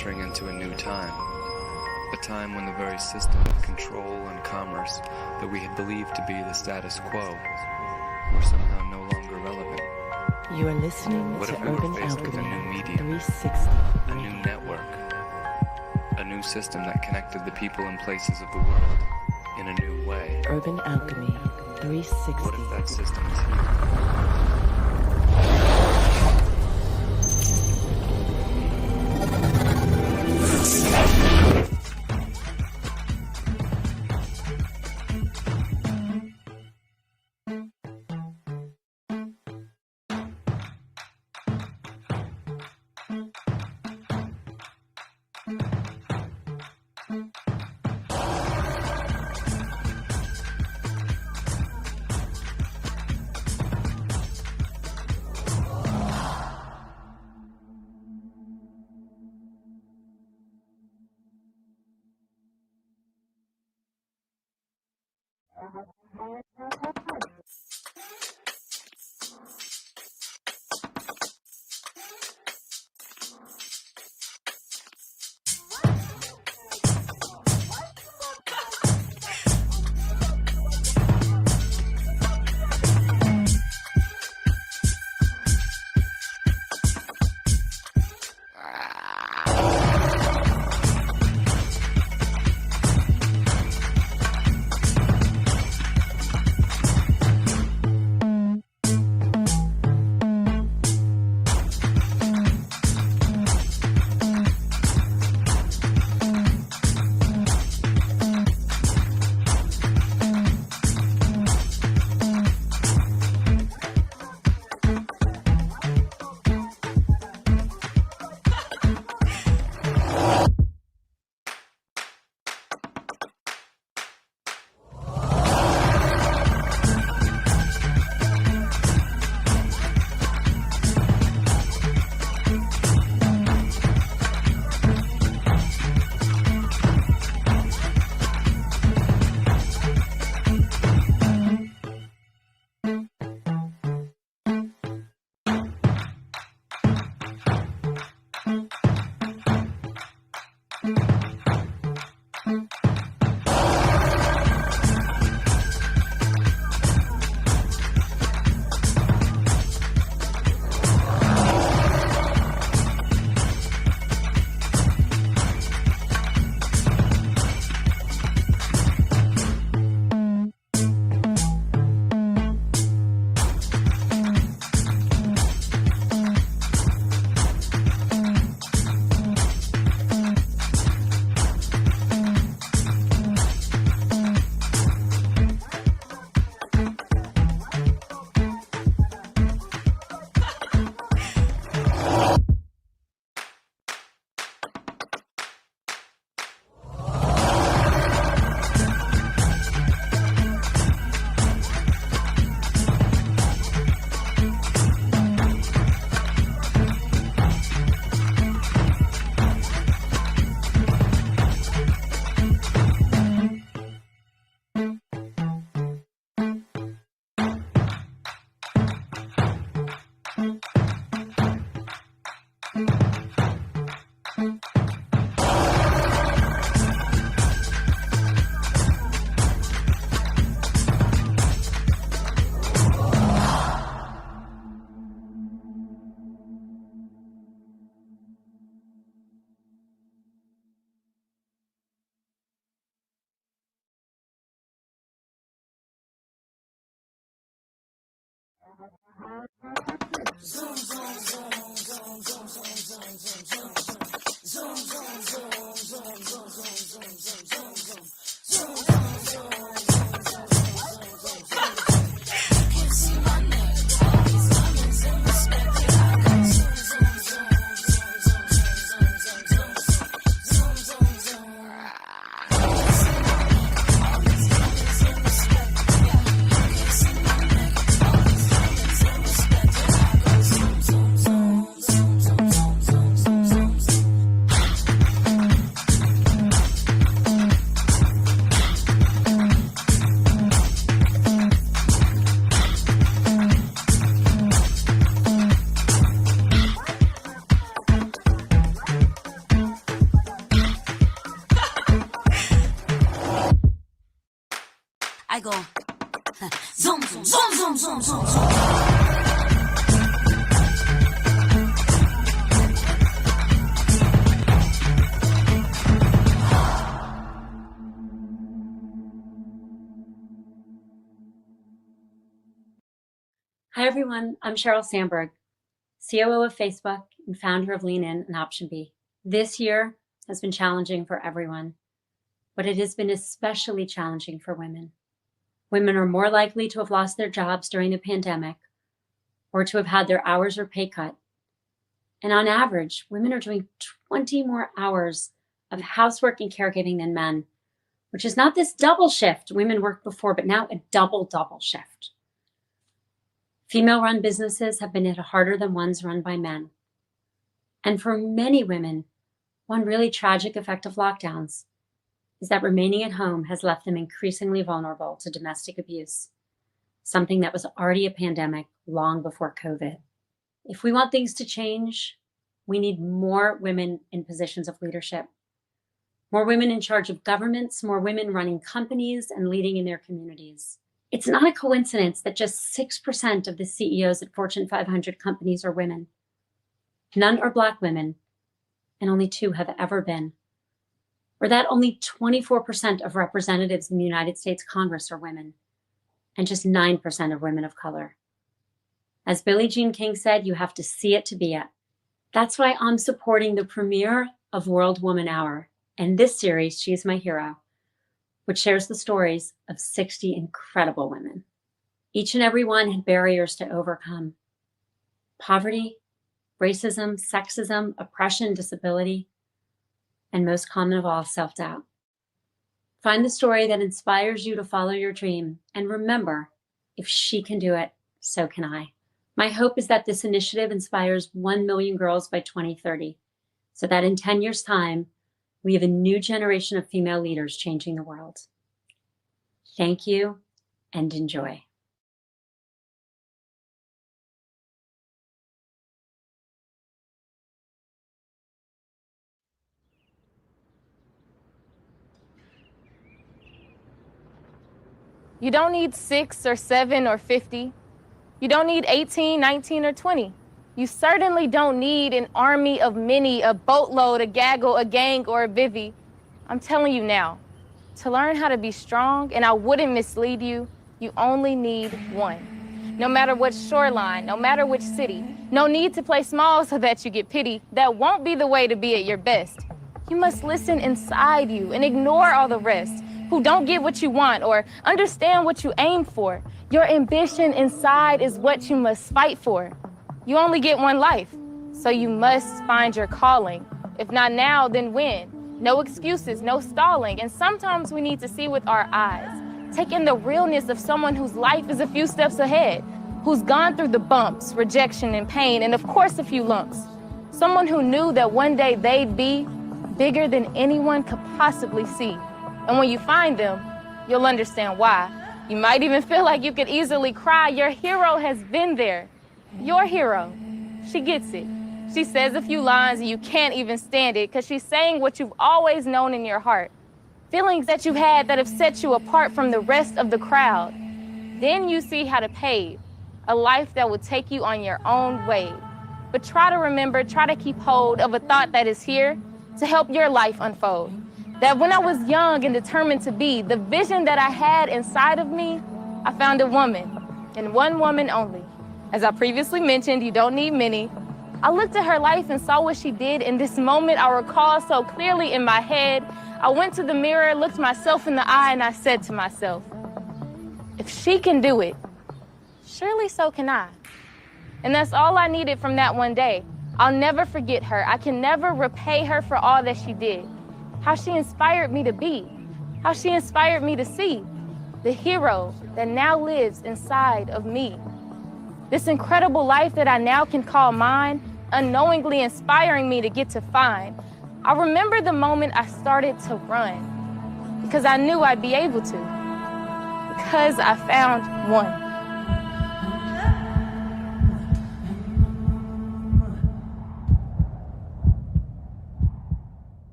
entering into a new time. A time when the very system of control and commerce that we had believed to be the status quo were somehow no longer relevant. You are listening What to if we were Urban faced with a Alchemy new medium, 360. a new network, a new system that connected the people and places of the world in a new way? Urban Alchemy 360. What if that system is here? I go zoom, zoom, zoom, zoom, zoom, zoom, zoom. Hi, everyone. I'm Sheryl Sandberg, COO of Facebook and founder of Lean In and Option B. This year has been challenging for everyone, but it has been especially challenging for women. Women are more likely to have lost their jobs during the pandemic or to have had their hours or pay cut. And on average, women are doing 20 more hours of housework and caregiving than men, which is not this double shift women worked before, but now a double shift. Female-run businesses have been hit harder than ones run by men. And for many women, one really tragic effect of lockdowns is that remaining at home has left them increasingly vulnerable to domestic abuse, something that was already a pandemic long before COVID. If we want things to change, we need more women in positions of leadership, more women in charge of governments, more women running companies and leading in their communities. It's not a coincidence that just 6% of the CEOs at Fortune 500 companies are women. None are Black women, and only 2 have ever been. Or that only 24% of representatives in the United States Congress are women, and just 9% are women of color. As Billie Jean King said, you have to see it to be it. That's why I'm supporting the premiere of World Woman Hour, and this series, She's My Hero, which shares the stories of 60 incredible women. Each and every one had barriers to overcome. Poverty, racism, sexism, oppression, disability, and most common of all, self-doubt. Find the story that inspires you to follow your dream, and remember, if she can do it, so can I. My hope is that this initiative inspires 1 million girls by 2030, so that in 10 years' time, we have a new generation of female leaders changing the world. Thank you and enjoy. You don't need 6 or 7 or 50. You don't need 18, 19, or 20. You certainly don't need an army of many, a boatload, a gaggle, a gang, or a bivvy. I'm telling you now, to learn how to be strong, and I wouldn't mislead you, you only need one. No matter what shoreline, no matter which city, no need to play small so that you get pity. That won't be the way to be at your best. You must listen inside you and ignore all the rest who don't get what you want or understand what you aim for. Your ambition inside is what you must fight for. You only get one life, so you must find your calling. If not now, then when? No excuses, no stalling, and sometimes we need to see with our eyes. Take in the realness of someone whose life is a few steps ahead, who's gone through the bumps, rejection, and pain, and of course a few lumps. Someone who knew that one day they'd be bigger than anyone could possibly see. And when you find them, you'll understand why. You might even feel like you could easily cry. Your hero has been there. Your hero. She gets it. She says a few lines and you can't even stand it because she's saying what you've always known in your heart. Feelings that you've had that have set you apart from the rest of the crowd. Then you see how to pave a life that will take you on your own way. But try to remember, try to keep hold of a thought that is here to help your life unfold. That when I was young and determined to be the vision that I had inside of me, I found a woman, and one woman only. As I previously mentioned, you don't need many. I looked at her life and saw what she did. In this moment, I recall so clearly in my head. I went to the mirror, looked myself in the eye, and I said to myself, if she can do it, surely so can I. And that's all I needed from that one day. I'll never forget her. I can never repay her for all that she did. How she inspired me to be, how she inspired me to see the hero that now lives inside of me. This incredible life that I now can call mine, unknowingly inspiring me to get to find. I remember the moment I started to run because I knew I'd be able to, because I found one.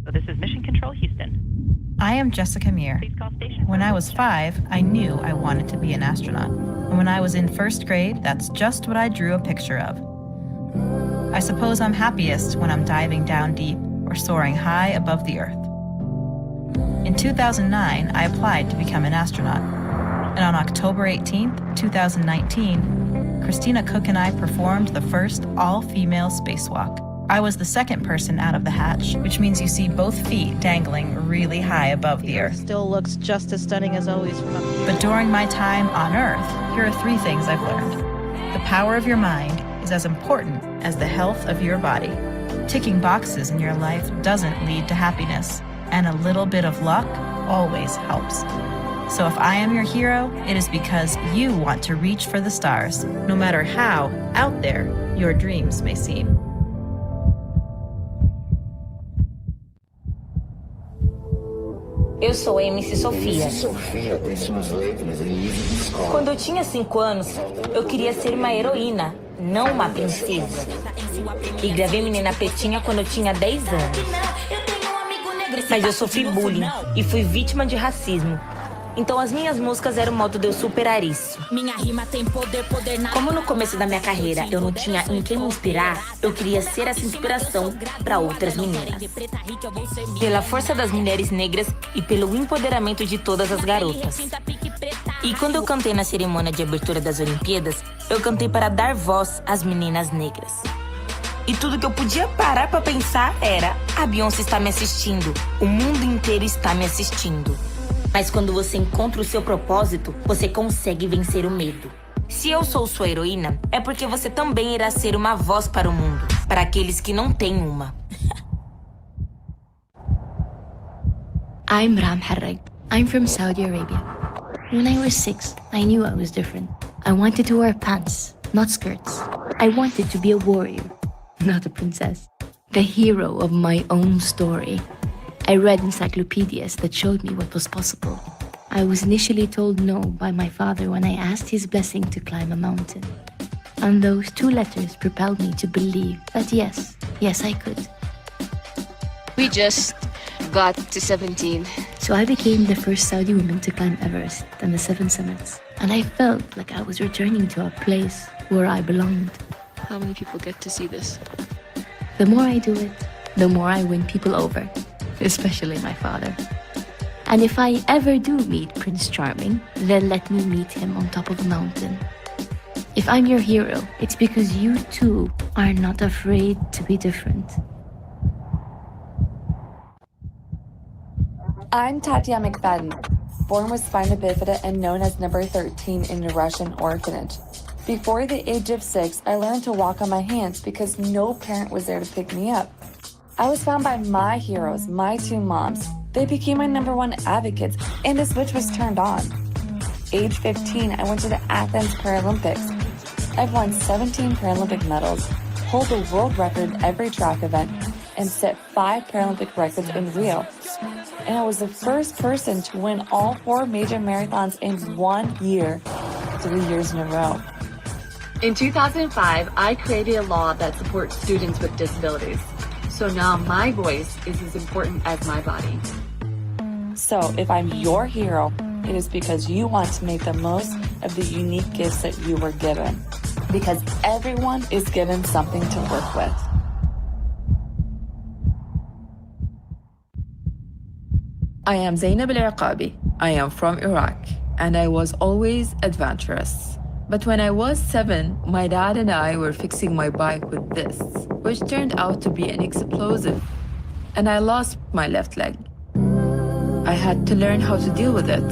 So this is Mission Control Houston. I am Jessica Meir. When I was 5, I knew I wanted to be an astronaut. And when I was in first grade, that's just what I drew a picture of. I suppose I'm happiest when I'm diving down deep or soaring high above the earth. In 2009, I applied to become an astronaut. And on October 18th, 2019, Christina Cook and I performed the first all-female spacewalk. I was the second person out of the hatch, which means you see both feet dangling really high above the Earth. Still looks just as stunning as always from up here. But during my time on Earth, here are 3 things I've learned. The power of your mind is as important as the health of your body. Ticking boxes in your life doesn't lead to happiness, and a little bit of luck always helps. So if I am your hero, it is because you want to reach for the stars, no matter how out there your dreams may seem. Eu sou a MC Soffia. Quando eu tinha 5 anos, eu queria ser uma heroína, não uma princesa. E gravei Menina Pretinha quando eu tinha 10 anos. Mas eu sofri bullying e fui vítima de racismo. Então as minhas músicas eram o modo de eu superar isso. Como no começo da minha carreira eu não tinha em quem me inspirar, eu queria ser essa inspiração para outras meninas. Pela força das mulheres negras e pelo empoderamento de todas as garotas. E quando eu cantei na cerimônia de abertura das Olimpíadas, eu cantei para dar voz às meninas negras. E tudo que eu podia parar para pensar era: a Beyoncé está me assistindo, o mundo inteiro está me assistindo. Mas quando você encontra o seu propósito, você consegue vencer o medo. Se eu sou sua heroína, é porque você também irá ser uma voz para o mundo, para aqueles que não têm uma. I'm Ram Harrag. I'm from Saudi Arabia. When I was 6, I knew I was different. I wanted to wear pants, not skirts. I wanted to be a warrior, not a princess. The hero of my own story. I read encyclopedias that showed me what was possible. I was initially told no by my father when I asked his blessing to climb a mountain. And those 2 letters propelled me to believe that yes, I could. We just got to 17. So I became the first Saudi woman to climb Everest and the 7 summits. And I felt like I was returning to a place where I belonged. How many people get to see this? The more I do it, the more I win people over. Especially my father. And if I ever do meet Prince Charming, then let me meet him on top of a mountain. If I'm your hero, it's because you too are not afraid to be different. I'm Tatia McFadden, born with spina bifida and known as number 13 in a Russian orphanage. Before the age of 6, I learned to walk on my hands because no parent was there to pick me up. I was found by my heroes, my 2 moms. They became my number 1 advocates, and the switch was turned on. Age 15, I went to the Athens Paralympics. I've won 17 Paralympic medals, hold the world record in every track event, and set 5 Paralympic records in Rio. And I was the first person to win all 4 major marathons in 1 year, 3 years in a row. In 2005, I created a law that supports students with disabilities. So now my voice is as important as my body. So if I'm your hero, it is because you want to make the most of the unique gifts that you were given. Because everyone is given something to work with. I am Zainab Al-Aqabi. I am from Iraq, and I was always adventurous. But when I was 7, my dad and I were fixing my bike with this, which turned out to be an explosive, and I lost my left leg. I had to learn how to deal with it,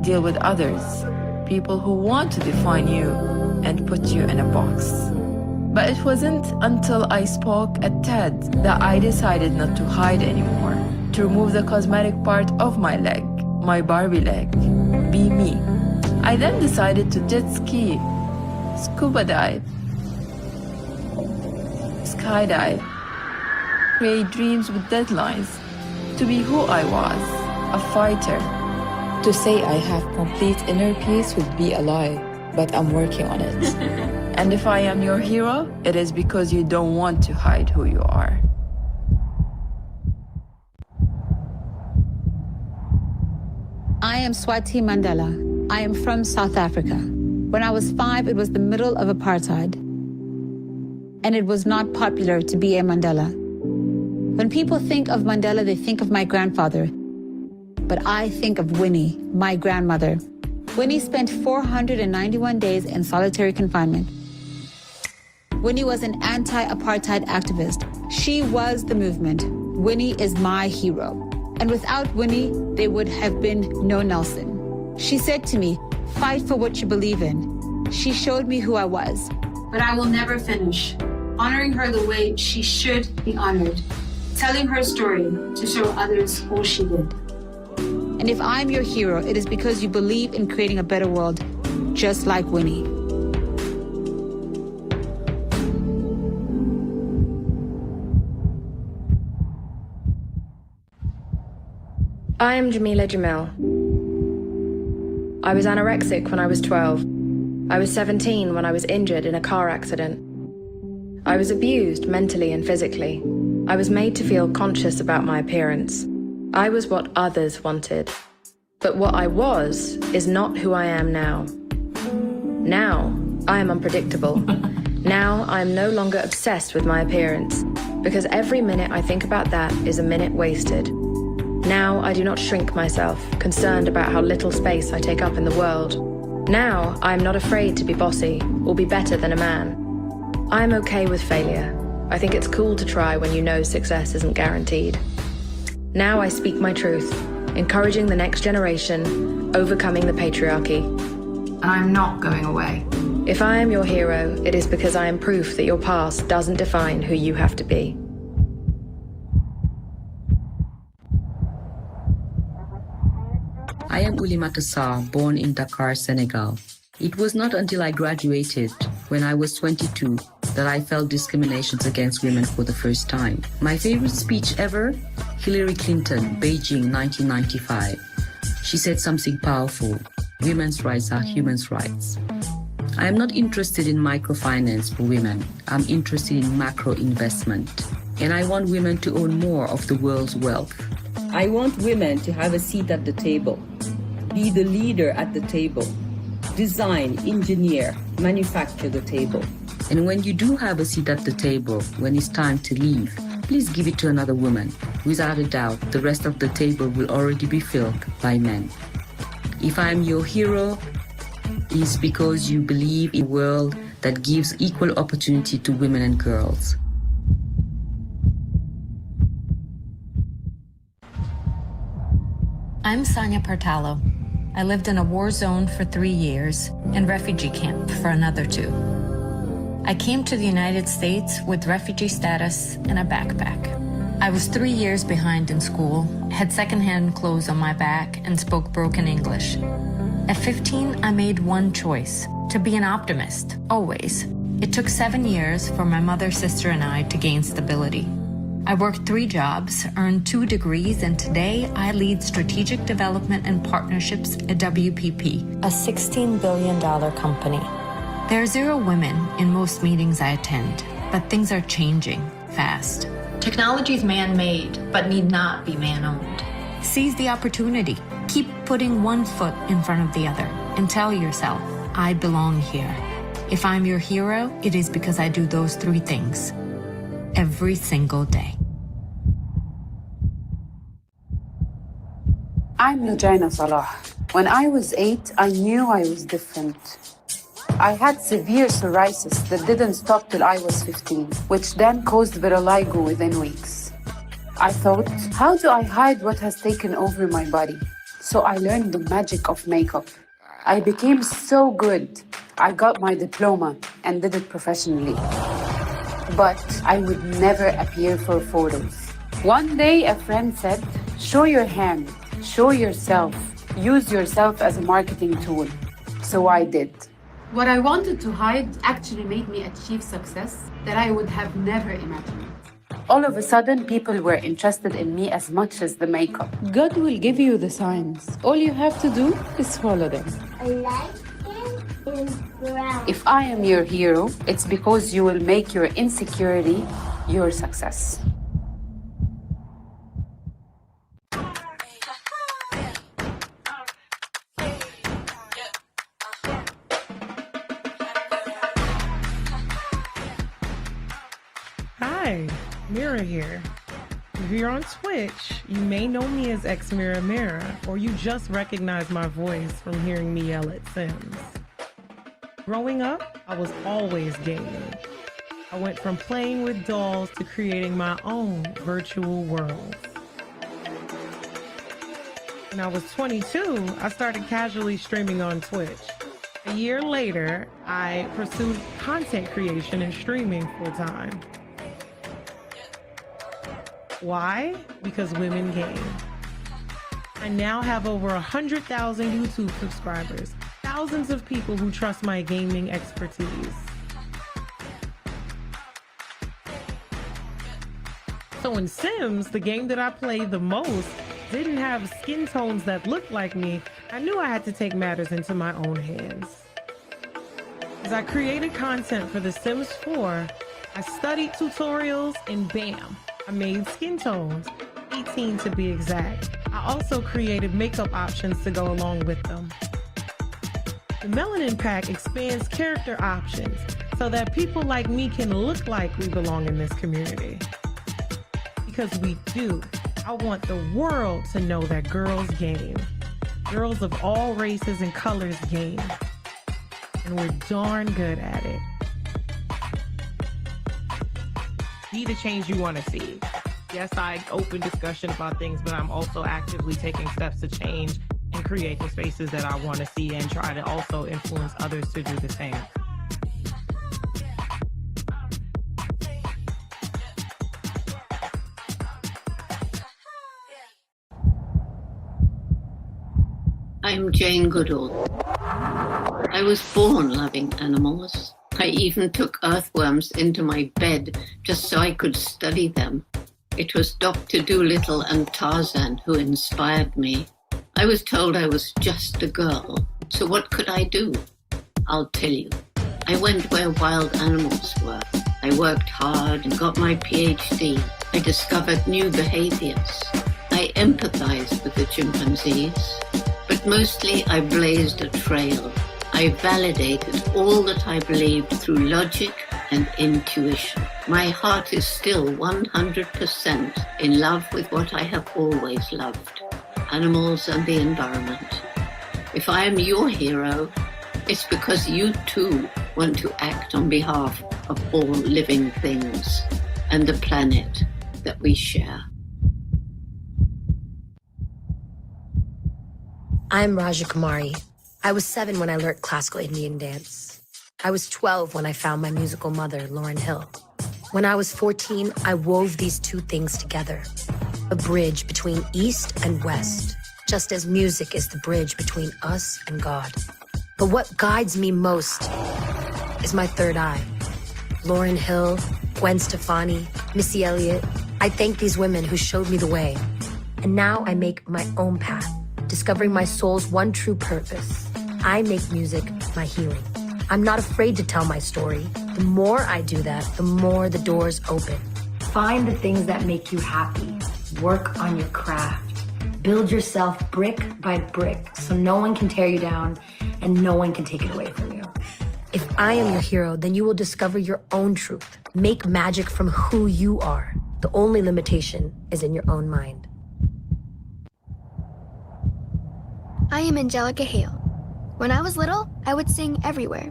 deal with others, people who want to define you and put you in a box. But it wasn't until I spoke at TED that I decided not to hide anymore, to remove the cosmetic part of my leg, my Barbie leg, be me. I then decided to jet ski, scuba dive, skydive, create dreams with deadlines, to be who I was, a fighter. To say I have complete inner peace would be a lie, but I'm working on it. And if I am your hero, it is because you don't want to hide who you are. I am Swati Mandela. I am from South Africa. When I was 5, it was the middle of apartheid. And it was not popular to be a Mandela. When people think of Mandela, they think of my grandfather. But I think of Winnie, my grandmother. Winnie spent 491 days in solitary confinement. Winnie was an anti-apartheid activist. She was the movement. Winnie is my hero. And without Winnie, there would have been no Nelson. She said to me, fight for what you believe in. She showed me who I was. But I will never finish. Honoring her the way she should be honored. Telling her story to show others all she did. And if I'm your hero, it is because you believe in creating a better world, just like Winnie. I am Jameela Jamil. I was anorexic when I was 12. I was 17 when I was injured in a car accident. I was abused mentally and physically. I was made to feel conscious about my appearance. I was what others wanted. But what I was is not who I am now. Now, I am unpredictable. Now, I am no longer obsessed with my appearance, because every minute I think about that is a minute wasted. Now, I do not shrink myself, concerned about how little space I take up in the world. Now, I am not afraid to be bossy or be better than a man. I am okay with failure. I think it's cool to try when you know success isn't guaranteed. Now I speak my truth, encouraging the next generation, overcoming the patriarchy. And I'm not going away. If I am your hero, it is because I am proof that your past doesn't define who you have to be. I am Oulimata Sarr, born in Dakar, Senegal. It was not until I graduated, when I was 22, that I felt discriminations against women for the first time. My favorite speech ever? Hillary Clinton, Beijing, 1995. She said something powerful. Women's rights are human's rights. I am not interested in microfinance for women. I'm interested in macro investment. And I want women to own more of the world's wealth. I want women to have a seat at the table, be the leader at the table, design, engineer, manufacture the table. And when you do have a seat at the table, when it's time to leave, please give it to another woman. Without a doubt, the rest of the table will already be filled by men. If I'm your hero, it's because you believe in a world that gives equal opportunity to women and girls. I'm Sonia Partalo. I lived in a war zone for 3 years and refugee camp for another 2. I came to the United States with refugee status and a backpack. I was 3 years behind in school, had secondhand clothes on my back, and spoke broken English. At 15, I made one choice, to be an optimist, always. It took 7 years for my mother, sister, and I to gain stability. I worked 3 jobs, earned 2 degrees, and today I lead strategic development and partnerships at WPP, a $16 billion company. There are 0 women in most meetings I attend, but things are changing fast. Technology is man-made, but need not be man-owned. Seize the opportunity. Keep putting one foot in front of the other, and tell yourself, I belong here. If I'm your hero, it is because I do those 3 things every single day. I'm Nujayna Salah. When I was 8, I knew I was different. I had severe psoriasis that didn't stop till I was 15, which then caused vitiligo within weeks. I thought, how do I hide what has taken over my body? So I learned the magic of makeup. I became so good. I got my diploma and did it professionally. But I would never appear for photos. One day a friend said, show your hand, show yourself, use yourself as a marketing tool. So I did. What I wanted to hide actually made me achieve success that I would have never imagined. All of a sudden, people were interested in me as much as the makeup. God will give you the signs. All you have to do is follow them. If I am your hero, it's because you will make your insecurity your success. Hi, Mira here. If you're on Twitch, you may know me as X Mira Mira, or you just recognize my voice from hearing me yell at Sims. Growing up, I was always gaming. I went from playing with dolls to creating my own virtual worlds. When I was 22, I started casually streaming on Twitch. A year later, I pursued content creation and streaming full time. Why? Because women game. I now have over 100,000 YouTube subscribers, thousands of people who trust my gaming expertise. So in Sims, the game that I play the most, didn't have skin tones that looked like me, I knew I had to take matters into my own hands. As I created content for The Sims 4, I studied tutorials and bam, I made skin tones, 18 to be exact. I also created makeup options to go along with them. The Melanin Pack expands character options so that people like me can look like we belong in this community. Because we do. I want the world to know that girls game. Girls of all races and colors game. And we're darn good at it. Be the change you want to see. Yes, I open discussion about things, but I'm also actively taking steps to change and create the spaces that I want to see and try to also influence others to do the same. I'm Jane Goodall. I was born loving animals. I even took earthworms into my bed just so I could study them. It was Dr. Dolittle and Tarzan who inspired me. I was told I was just a girl, so what could I do? I'll tell you. I went where wild animals were. I worked hard and got my PhD. I discovered new behaviors. I empathized with the chimpanzees. But mostly I blazed a trail. I validated all that I believed through logic and intuition. My heart is still 100% in love with what I have always loved, animals and the environment. If I am your hero, it's because you too want to act on behalf of all living things and the planet that we share. I'm Raja Kumari. I was 7 when I learned classical Indian dance. I was 12 when I found my musical mother, Lauryn Hill. When I was 14, I wove these two things together, a bridge between East and West, just as music is the bridge between us and God. But what guides me most is my third eye. Lauryn Hill, Gwen Stefani, Missy Elliott. I thank these women who showed me the way. And now I make my own path, discovering my soul's one true purpose. I make music my healing. I'm not afraid to tell my story. The more I do that, the more the doors open. Find the things that make you happy. Work on your craft. Build yourself brick by brick so no one can tear you down and no one can take it away from you. If I am your hero, then you will discover your own truth. Make magic from who you are. The only limitation is in your own mind. I am Angelica Hale. When I was little, I would sing everywhere.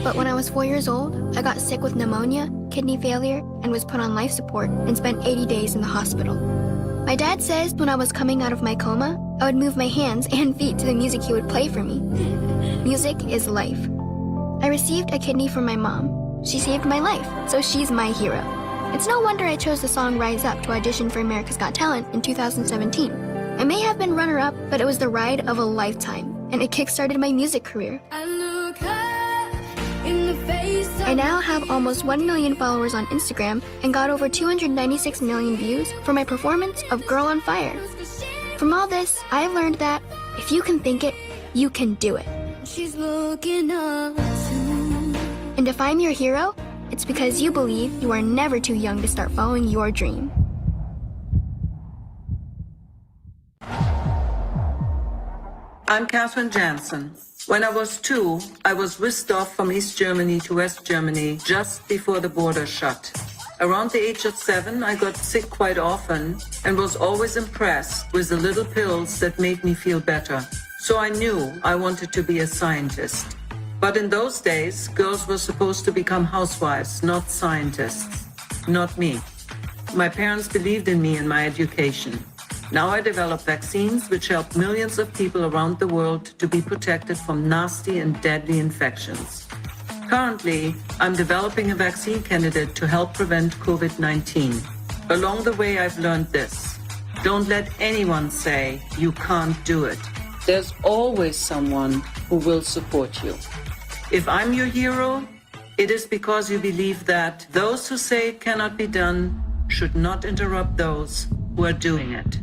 But when I was 4 years old, I got sick with pneumonia, kidney failure, and was put on life support and spent 80 days in the hospital. My dad says when I was coming out of my coma, I would move my hands and feet to the music he would play for me. Music is life. I received a kidney from my mom. She saved my life, so she's my hero. It's no wonder I chose the song Rise Up to audition for America's Got Talent in 2017. I may have been runner-up, but it was the ride of a lifetime, and it kickstarted my music career. I now have almost 1 million followers on Instagram and got over 296 million views for my performance of Girl on Fire. From all this, I've learned that if you can think it, you can do it. She's looking up. And if I'm your hero, it's because you believe you are never too young to start following your dream. I'm Catherine Jansen. When I was 2, I was whisked off from East Germany to West Germany just before the border shut. Around the age of 7, I got sick quite often and was always impressed with the little pills that made me feel better. So I knew I wanted to be a scientist. But in those days, girls were supposed to become housewives, not scientists. Not me. My parents believed in me and my education. Now I develop vaccines which help millions of people around the world to be protected from nasty and deadly infections. Currently, I'm developing a vaccine candidate to help prevent COVID-19. Along the way, I've learned this. Don't let anyone say you can't do it. There's always someone who will support you. If I'm your hero, it is because you believe that those who say it cannot be done should not interrupt those who are doing it.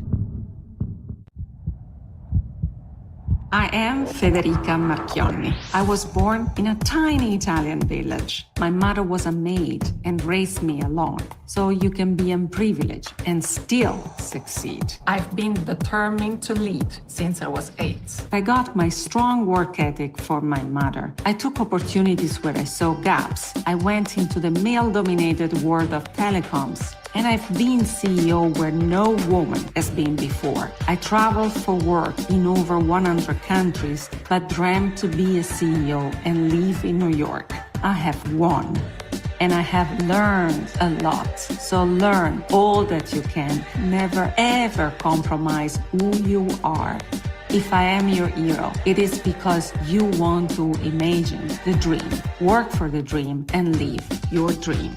I am Federica Marchionni. I was born in a tiny Italian village. My mother was a maid and raised me alone. So you can be unprivileged and still succeed. I've been determined to lead since I was 8. I got my strong work ethic from my mother. I took opportunities where I saw gaps. I went into the male-dominated world of telecoms. And I've been CEO where no woman has been before. I traveled for work in over 100 countries, but dreamt to be a CEO and live in New York. I have won. And I have learned a lot. So learn all that you can. Never ever compromise who you are. If I am your hero, it is because you want to imagine the dream, work for the dream, and live your dream.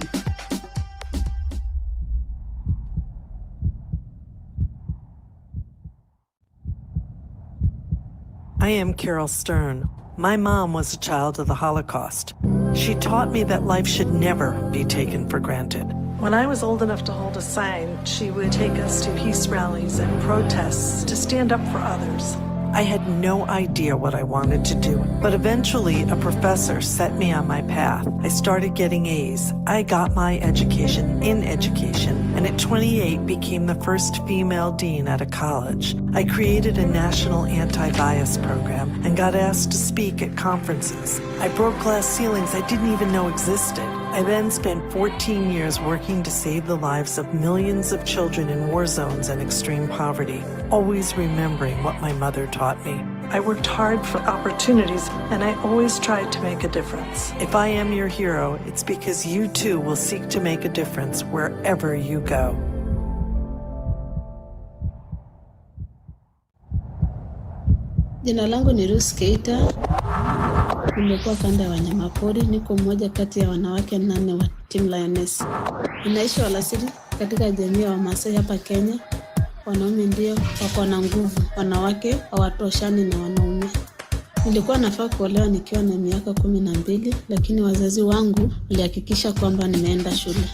I am Carol Stern. My mom was a child of the Holocaust. She taught me that life should never be taken for granted. When I was old enough to hold a sign, she would take us to peace rallies and protests to stand up for others. I had no idea what I wanted to do, but eventually a professor set me on my path. I started getting A's. I got my education in education, and at 28 became the first female dean at a college. I created a national anti-bias program and got asked to speak at conferences. I broke glass ceilings I didn't even know existed. I then spent 14 years working to save the lives of millions of children in war zones and extreme poverty, always remembering what my mother taught me. I worked hard for opportunities, and I always tried to make a difference. If I am your hero, it's because you too will seek to make a difference wherever you go. Jina langu ni Ruth Keita. Nimekuwa kanda ya wanyamapori. Niko mmoja kati ya wanawake 8 wa Team Lioness. Ninaishi Walasiri katika jamii ya Wamasai hapa Kenya. Wanaume ndio wako na nguvu, wanawake hawatoshani na wanaume. Nilikuwa nafaa kuolewa nikiwa na miaka 12, lakini wazazi wangu walihakikisha kwamba nimeenda shule.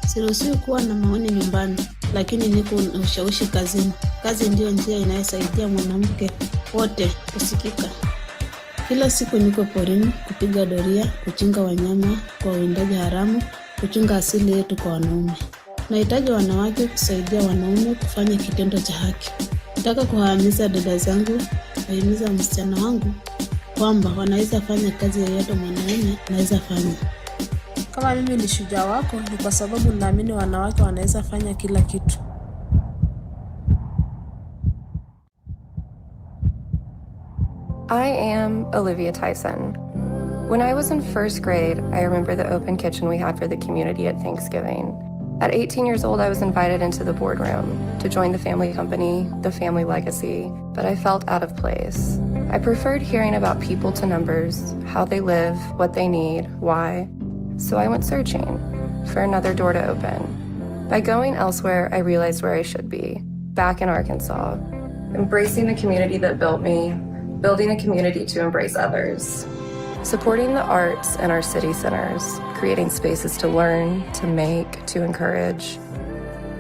Siruhusiwi kuwa na maoni nyumbani, lakini niko na ushawishi kazini. Kazi ndio njia inayosaidia mwanamke wote kusikika. Kila siku niko porini kupiga doria, kuchunga wanyama kwa uwindaji haramu, kuchunga asili yetu kwa wanaume. Nahitaji wanawake kusaidia wanaume kufanya kitendo cha haki. Nataka kuwahimiza dada zangu, kuhimiza msichana wangu kwamba wanaweza fanya kazi yoyote mwanaume anaweza fanya. Kama mimi ni shujaa wako, ni kwa sababu naamini wanawake wanaweza fanya kila kitu. I am Olivia Tyson. When I was in 1st grade, I remember the open kitchen we had for the community at Thanksgiving. At 18 years old, I was invited into the boardroom to join the family company, the family legacy, but I felt out of place. I preferred hearing about people to numbers, how they live, what they need, why. So I went searching for another door to open. By going elsewhere, I realized where I should be, back in Arkansas, embracing the community that built me, building a community to embrace others, supporting the arts in our city centers, creating spaces to learn, to make, to encourage,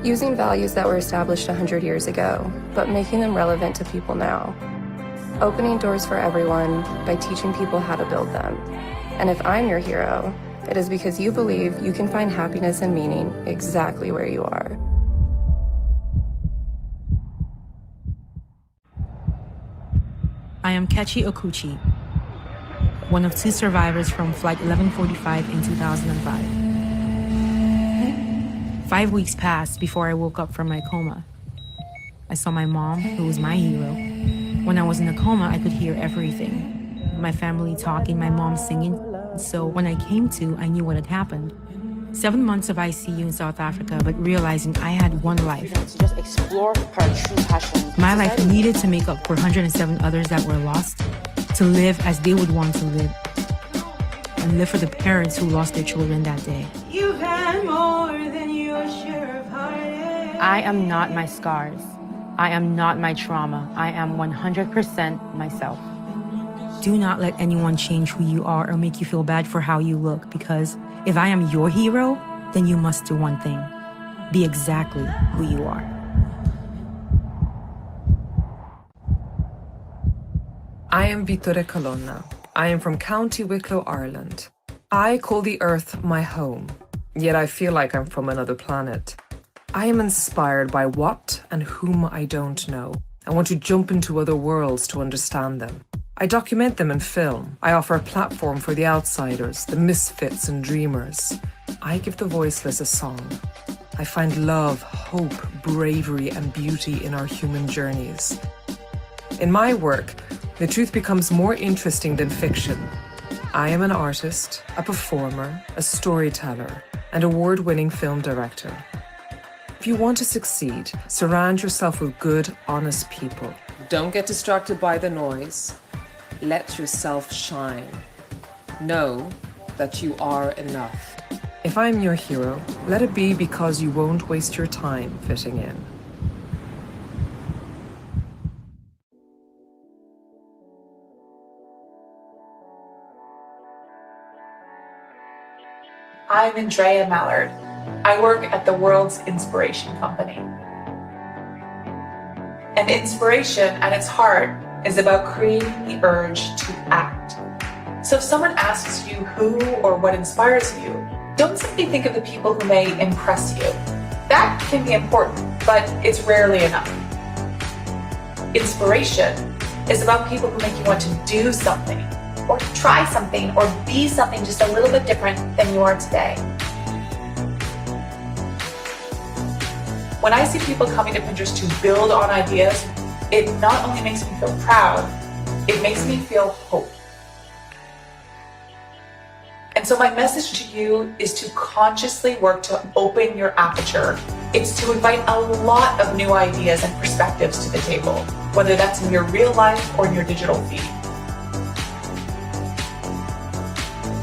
using values that were established 100 years ago, but making them relevant to people now, opening doors for everyone by teaching people how to build them. And if I'm your hero, it is because you believe you can find happiness and meaning exactly where you are. I am Kechi Okuchi, one of 2 survivors from Flight 1145 in 2005. 5 weeks passed before I woke up from my coma. I saw my mom, who was my hero. When I was in a coma, I could hear everything. My family talking, my mom singing. So when I came to, I knew what had happened. 7 months of ICU in South Africa, but realizing I had one life. Just explore her true passion. My life needed to make up for 107 others that were lost, to live as they would want to live, and live for the parents who lost their children that day. You've had more than your share of heartache. I am not my scars. I am not my trauma. I am 100% myself. Do not let anyone change who you are or make you feel bad for how you look, because if I am your hero, then you must do one thing. Be exactly who you are. I am Vittoria Colonna. I am from County Wicklow, Ireland. I call the earth my home, yet I feel like I'm from another planet. I am inspired by what and whom I don't know. I want to jump into other worlds to understand them. I document them in film. I offer a platform for the outsiders, the misfits and dreamers. I give the voiceless a song. I find love, hope, bravery, and beauty in our human journeys. In my work, the truth becomes more interesting than fiction. I am an artist, a performer, a storyteller, and award-winning film director. If you want to succeed, surround yourself with good, honest people. Don't get distracted by the noise. Let yourself shine. Know that you are enough. If I'm your hero, let it be because you won't waste your time fitting in. I'm Andrea Mallard. I work at the World's Inspiration Company. And inspiration at its heart is about creating the urge to act. So if someone asks you who or what inspires you, don't simply think of the people who may impress you. That can be important, but it's rarely enough. Inspiration is about people who make you want to do something, or try something, or be something just a little bit different than you are today. When I see people coming to Pinterest to build on ideas, it not only makes me feel proud, it makes me feel hope. And so my message to you is to consciously work to open your aperture. It's to invite a lot of new ideas and perspectives to the table, whether that's in your real life or in your digital feed.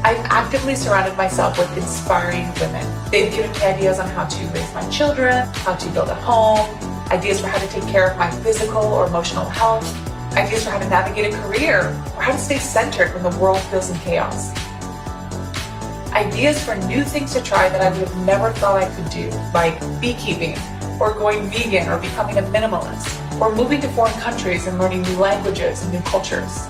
I've actively surrounded myself with inspiring women. They've given me ideas on how to raise my children, how to build a home, ideas for how to take care of my physical or emotional health, ideas for how to navigate a career, or how to stay centered when the world feels in chaos. Ideas for new things to try that I would have never thought I could do, like beekeeping, or going vegan, or becoming a minimalist, or moving to foreign countries and learning new languages and new cultures.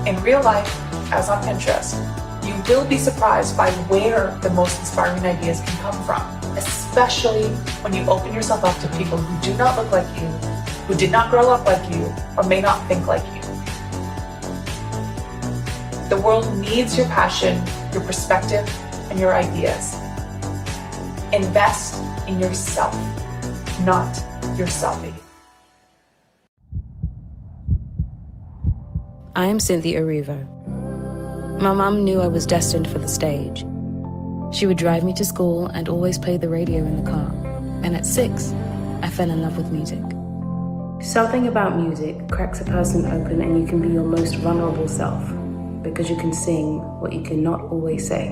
In real life, as on Pinterest, you will be surprised by where the most inspiring ideas can come from, especially when you open yourself up to people who do not look like you, who did not grow up like you, or may not think like you. The world needs your passion, your perspective, and your ideas. Invest in yourself, not your selfie. I am Cynthia Erivo. My mum knew I was destined for the stage. She would drive me to school and always play the radio in the car. And at 6, I fell in love with music. Something about music cracks a person open and you can be your most vulnerable self because you can sing what you cannot always say.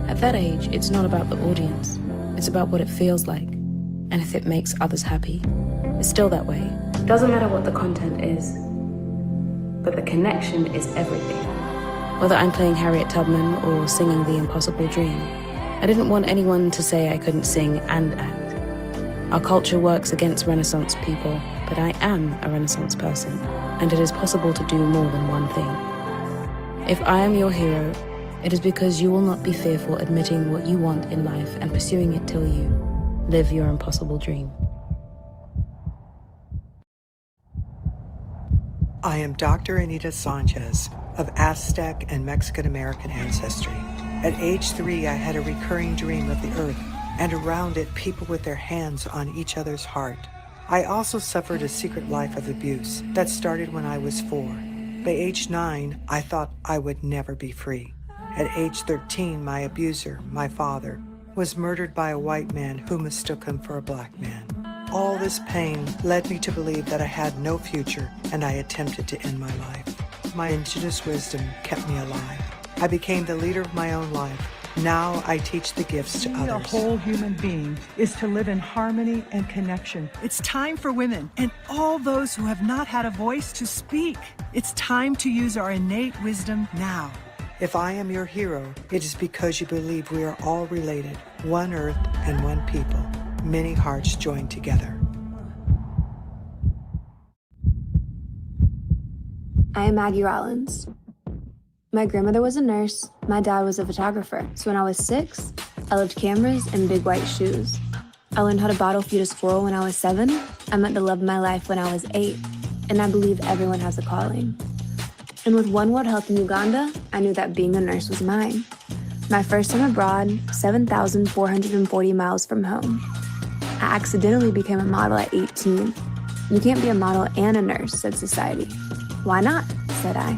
At that age, it's not about the audience. It's about what it feels like and if it makes others happy. It's still that way. Doesn't matter what the content is, but the connection is everything. Whether I'm playing Harriet Tubman or singing The Impossible Dream, I didn't want anyone to say I couldn't sing and act. Our culture works against Renaissance people, but I am a Renaissance person, and it is possible to do more than one thing. If I am your hero, it is because you will not be fearful admitting what you want in life and pursuing it till you live your impossible dream. I am Dr. Anita Sanchez of Aztec and Mexican American ancestry. At age 3, I had a recurring dream of the earth and around it, people with their hands on each other's heart. I also suffered a secret life of abuse that started when I was 4. By age 9, I thought I would never be free. At age 13, my abuser, my father, was murdered by a white man who mistook him for a black man. All this pain led me to believe that I had no future, and I attempted to end my life. My indigenous wisdom kept me alive. I became the leader of my own life. Now I teach the gifts to others. A whole human being is to live in harmony and connection. It's time for women and all those who have not had a voice to speak. It's time to use our innate wisdom now. If I am your hero, it is because you believe we are all related, one earth and one people, many hearts joined together. I am Maggie Rollins. My grandmother was a nurse, my dad was a photographer, so when I was 6, I loved cameras and big white shoes. I learned how to bottle feed a squirrel when I was 7, I met the love of my life when I was 8, and I believe everyone has a calling. And with One World Health in Uganda, I knew that being a nurse was mine. My first time abroad, 7,440 miles from home. I accidentally became a model at 18. You can't be a model and a nurse, said society. Why not, said I.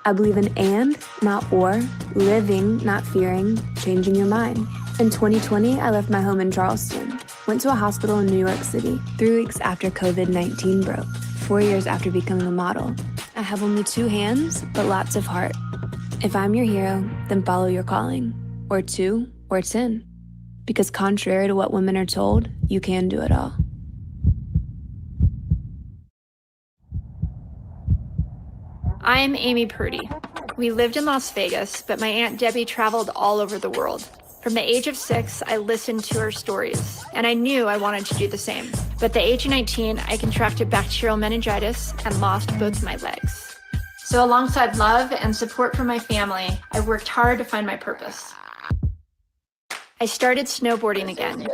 I believe in and, not or, living, not fearing, changing your mind. In 2020, I left my home in Charleston, went to a hospital in New York City 3 weeks after COVID-19 broke, 4 years after becoming a model. I have only 2 hands, but lots of heart. If I'm your hero, then follow your calling, or 2, or 10. Because contrary to what women are told, you can do it all. I'm Amy Purdy. We lived in Las Vegas, but my Aunt Debbie traveled all over the world. From the age of 6, I listened to her stories, and I knew I wanted to do the same. But at the age of 19, I contracted bacterial meningitis and lost both my legs. So alongside love and support from my family, I worked hard to find my purpose. I started snowboarding again.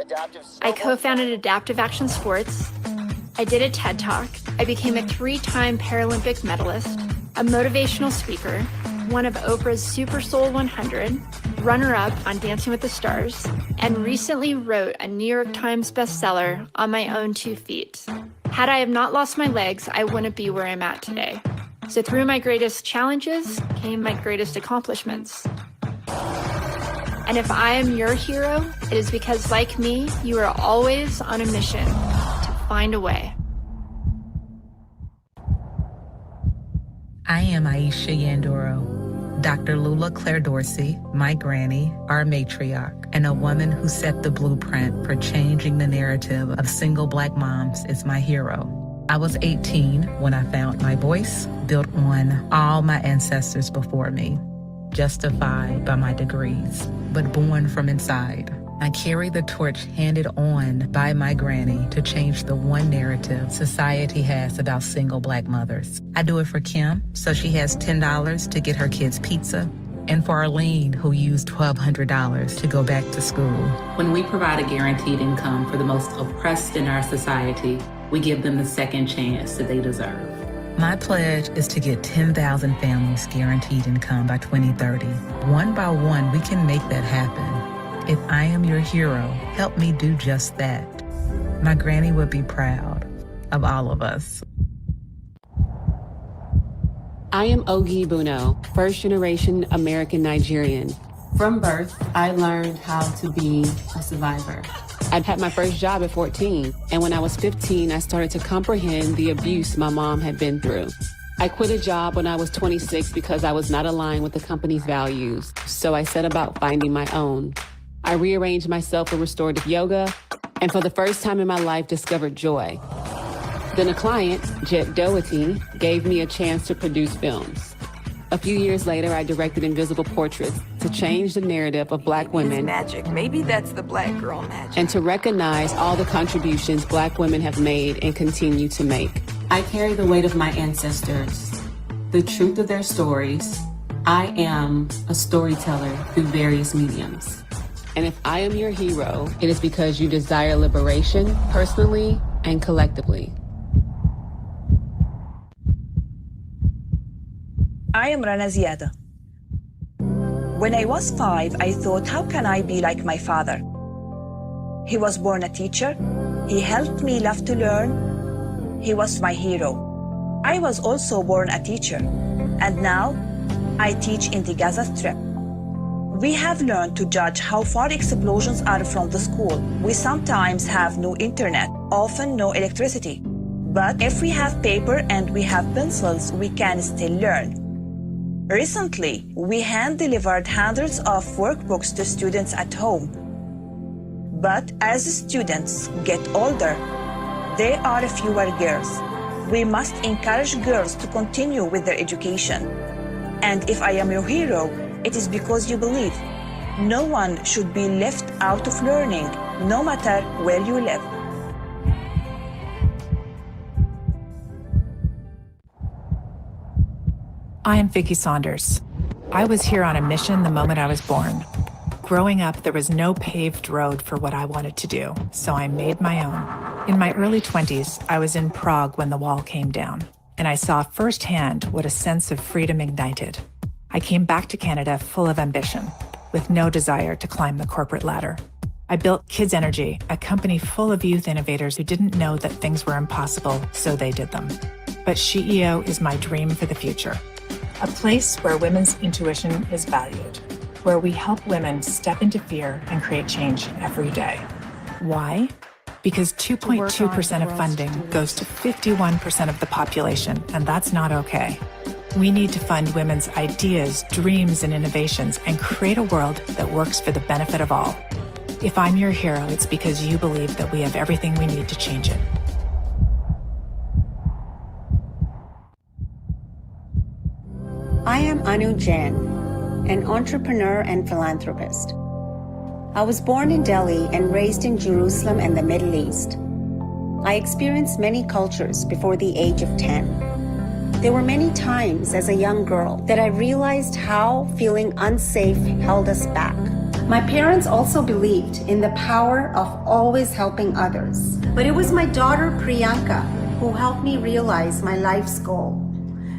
I co-founded Adaptive Action Sports. I did a TED Talk. I became a 3-time Paralympic medalist, a motivational speaker, one of Oprah's Super Soul 100, runner-up on Dancing with the Stars, and recently wrote a New York Times bestseller on my own 2 feet. Had I have not lost my legs, I wouldn't be where I'm at today. So through my greatest challenges came my greatest accomplishments. And if I am your hero, it is because, like me, you are always on a mission to find a way. I am Aisha Yandoro, Dr. Lula Claire Dorsey, my granny, our matriarch, and a woman who set the blueprint for changing the narrative of single Black moms is my hero. I was 18 when I found my voice, built on all my ancestors before me, justified by my degrees, but born from inside. I carry the torch handed on by my granny to change the one narrative society has about single Black mothers. I do it for Kim, so she has $10 to get her kids pizza, and for Arlene, who used $1,200 to go back to school. When we provide a guaranteed income for the most oppressed in our society, we give them the second chance that they deserve. My pledge is to get 10,000 families guaranteed income by 2030. One by one, we can make that happen. If I am your hero, help me do just that. My granny would be proud of all of us. I am Ogi Buno, first-generation American Nigerian. From birth, I learned how to be a survivor. I had my first job at 14, and when I was 15, I started to comprehend the abuse my mom had been through. I quit a job when I was 26 because I was not aligned with the company's values, so I set about finding my own. I rearranged myself with restorative yoga, and for the first time in my life, discovered joy. Then a client, Jet Doherty, gave me a chance to produce films. A few years later, I directed Invisible Portraits to change the narrative of Black women. It's magic. Maybe that's the Black girl magic. And to recognize all the contributions Black women have made and continue to make. I carry the weight of my ancestors, the truth of their stories. I am a storyteller through various mediums. And if I am your hero, it is because you desire liberation, personally and collectively. I am Rana Ziada. When I was 5, I thought, how can I be like my father? He was born a teacher. He helped me love to learn. He was my hero. I was also born a teacher, and now I teach in the Gaza Strip. We have learned to judge how far explosions are from the school. We sometimes have no internet, often no electricity. But if we have paper and we have pencils, we can still learn. Recently, we hand-delivered hundreds of workbooks to students at home. But as students get older, there are fewer girls. We must encourage girls to continue with their education. And if I am your hero, it is because you believe no one should be left out of learning, no matter where you live. I am Vicki Saunders. I was here on a mission the moment I was born. Growing up, there was no paved road for what I wanted to do, so I made my own. In my early 20s, I was in Prague when the wall came down, and I saw firsthand what a sense of freedom ignited. I came back to Canada full of ambition, with no desire to climb the corporate ladder. I built Kids Energy, a company full of youth innovators who didn't know that things were impossible, so they did them. But SheEO is my dream for the future. A place where women's intuition is valued, where we help women step into fear and create change every day. Why? Because 2.2% of funding goes to 51% of the population, and that's not okay. We need to fund women's ideas, dreams, and innovations and create a world that works for the benefit of all. If I'm your hero, it's because you believe that we have everything we need to change it. I am Anu Jain, an entrepreneur and philanthropist. I was born in Delhi and raised in Jerusalem and the Middle East. I experienced many cultures before the age of 10. There were many times as a young girl that I realized how feeling unsafe held us back. My parents also believed in the power of always helping others. But it was my daughter Priyanka who helped me realize my life's goal,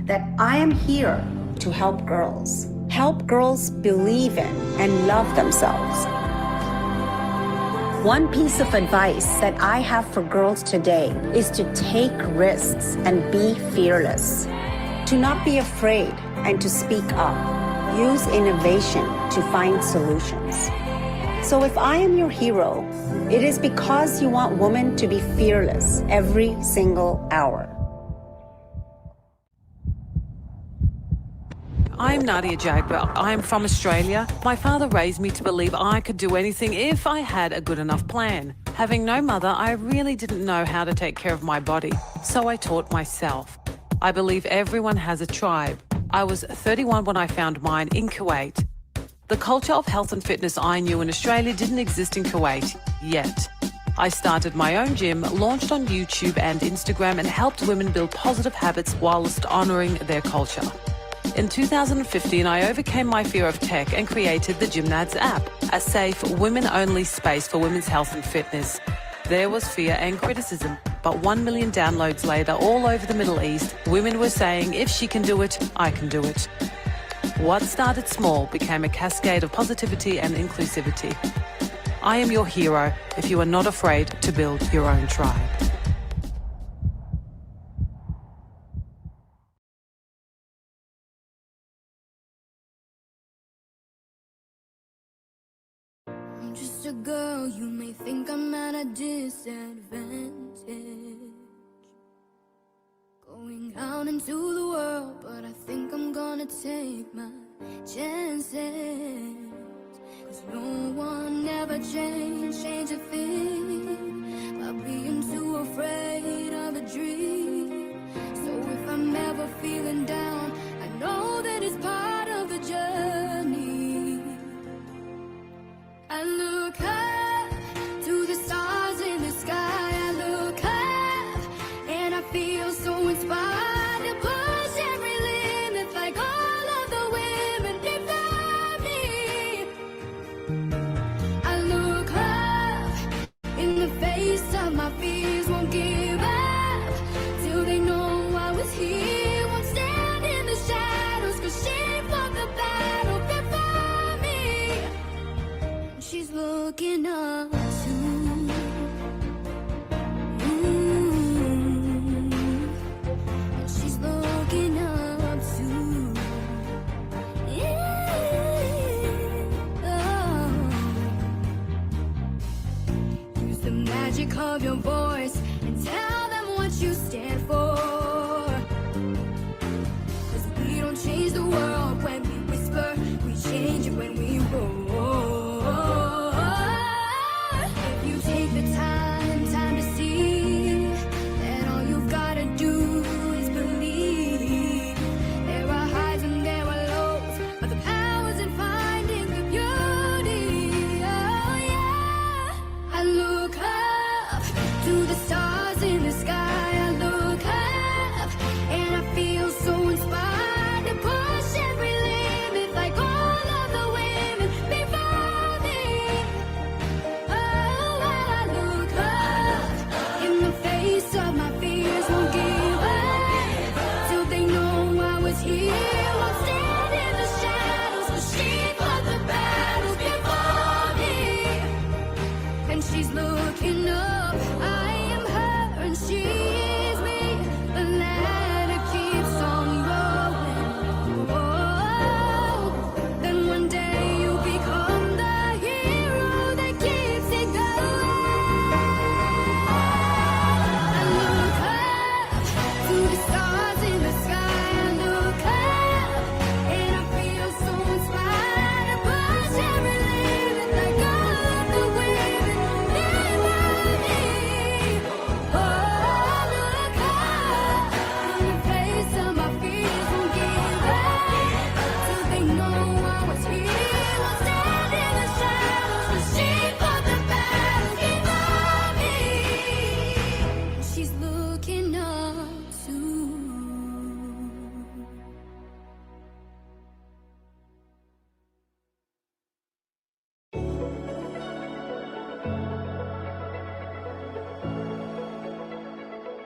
that I am here to help girls. Help girls believe in and love themselves. One piece of advice that I have for girls today is to take risks and be fearless. To not be afraid and to speak up. Use innovation to find solutions. So if I am your hero, it is because you want women to be fearless every single hour. I'm Nadia Jagba. I'm from Australia. My father raised me to believe I could do anything if I had a good enough plan. Having no mother, I really didn't know how to take care of my body, so I taught myself. I believe everyone has a tribe. I was 31 when I found mine in Kuwait. The culture of health and fitness I knew in Australia didn't exist in Kuwait yet. I started my own gym, launched on YouTube and Instagram, and helped women build positive habits whilst honouring their culture. In 2015, I overcame my fear of tech and created the Gymnads app, a safe, women-only space for women's health and fitness. There was fear and criticism, but 1 million downloads later, all over the Middle East, women were saying, if she can do it, I can do it. What started small became a cascade of positivity and inclusivity. I am your hero if you are not afraid to build your own tribe. I'm just a girl, you may think I'm at a disadvantage. Going out into the world, but I think I'm gonna take my chances. Cause no one ever change a thing by being too afraid of a dream. So if I'm ever feeling down, I know that it's part of the journey. I look up to the stars in the sky. I look up and I feel so inspired to push every limit like all of the women before me. I look up in the face of my fears, won't give up till they know I was here, won't stand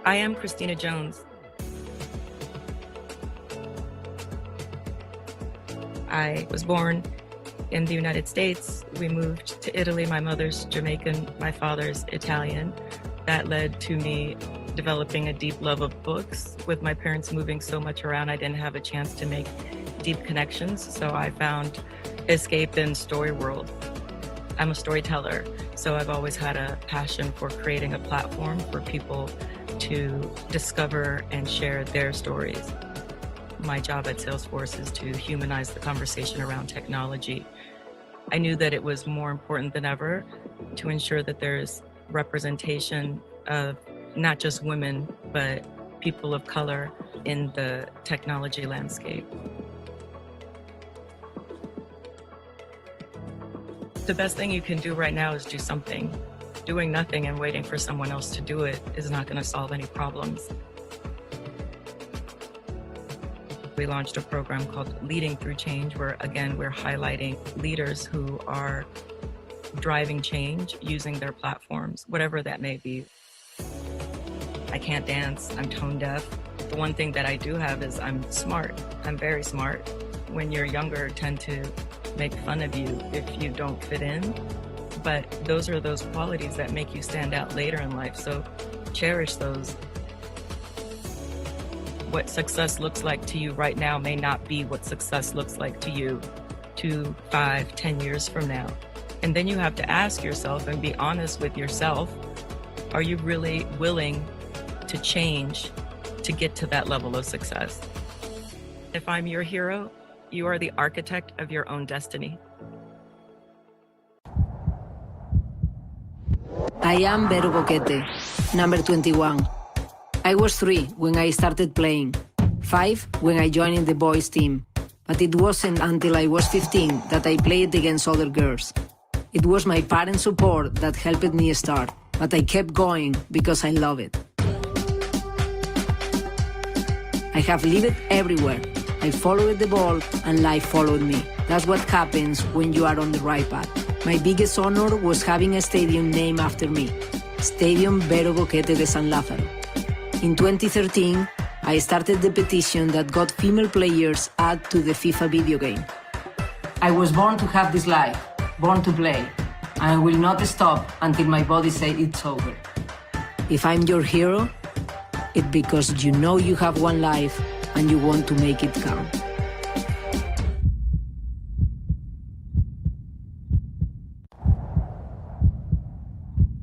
I am Christina Jones. I was born in the United States. We moved to Italy. My mother's Jamaican, my father's Italian. That led to me developing a deep love of books. With my parents moving so much around, I didn't have a chance to make deep connections, so I found escape in story world. I'm a storyteller, so I've always had a passion for creating a platform for people to discover and share their stories. My job at Salesforce is to humanize the conversation around technology. I knew that it was more important than ever to ensure that there's representation of not just women, but people of color in the technology landscape. The best thing you can do right now is do something. Doing nothing and waiting for someone else to do it is not going to solve any problems. We launched a program called Leading Through Change, where again, we're highlighting leaders who are driving change using their platforms, whatever that may be. I can't dance, I'm tone deaf. The one thing that I do have is I'm smart. I'm very smart. When you're younger, tend to make fun of you if you don't fit in. But those are those qualities that make you stand out later in life. So cherish those. What success looks like to you right now may not be what success looks like to you 2, 5, 10 years from now. And then you have to ask yourself and be honest with yourself, are you really willing to change to get to that level of success? If I'm your hero, you are the architect of your own destiny. I am Vero Boquete, number 21. I was 3 when I started playing, 5 when I joined in the boys' team. But it wasn't until I was 15 that I played against other girls. It was my parents' support that helped me start, but I kept going because I love it. I have lived everywhere. I followed the ball and life followed me. That's what happens when you are on the right path. My biggest honor was having a stadium named after me, Stadium Vero Boquete de San Lázaro. In 2013, I started the petition that got female players added to the FIFA video game. I was born to have this life, born to play, and I will not stop until my body says it's over. If I'm your hero, it's because you know you have one life and you want to make it count.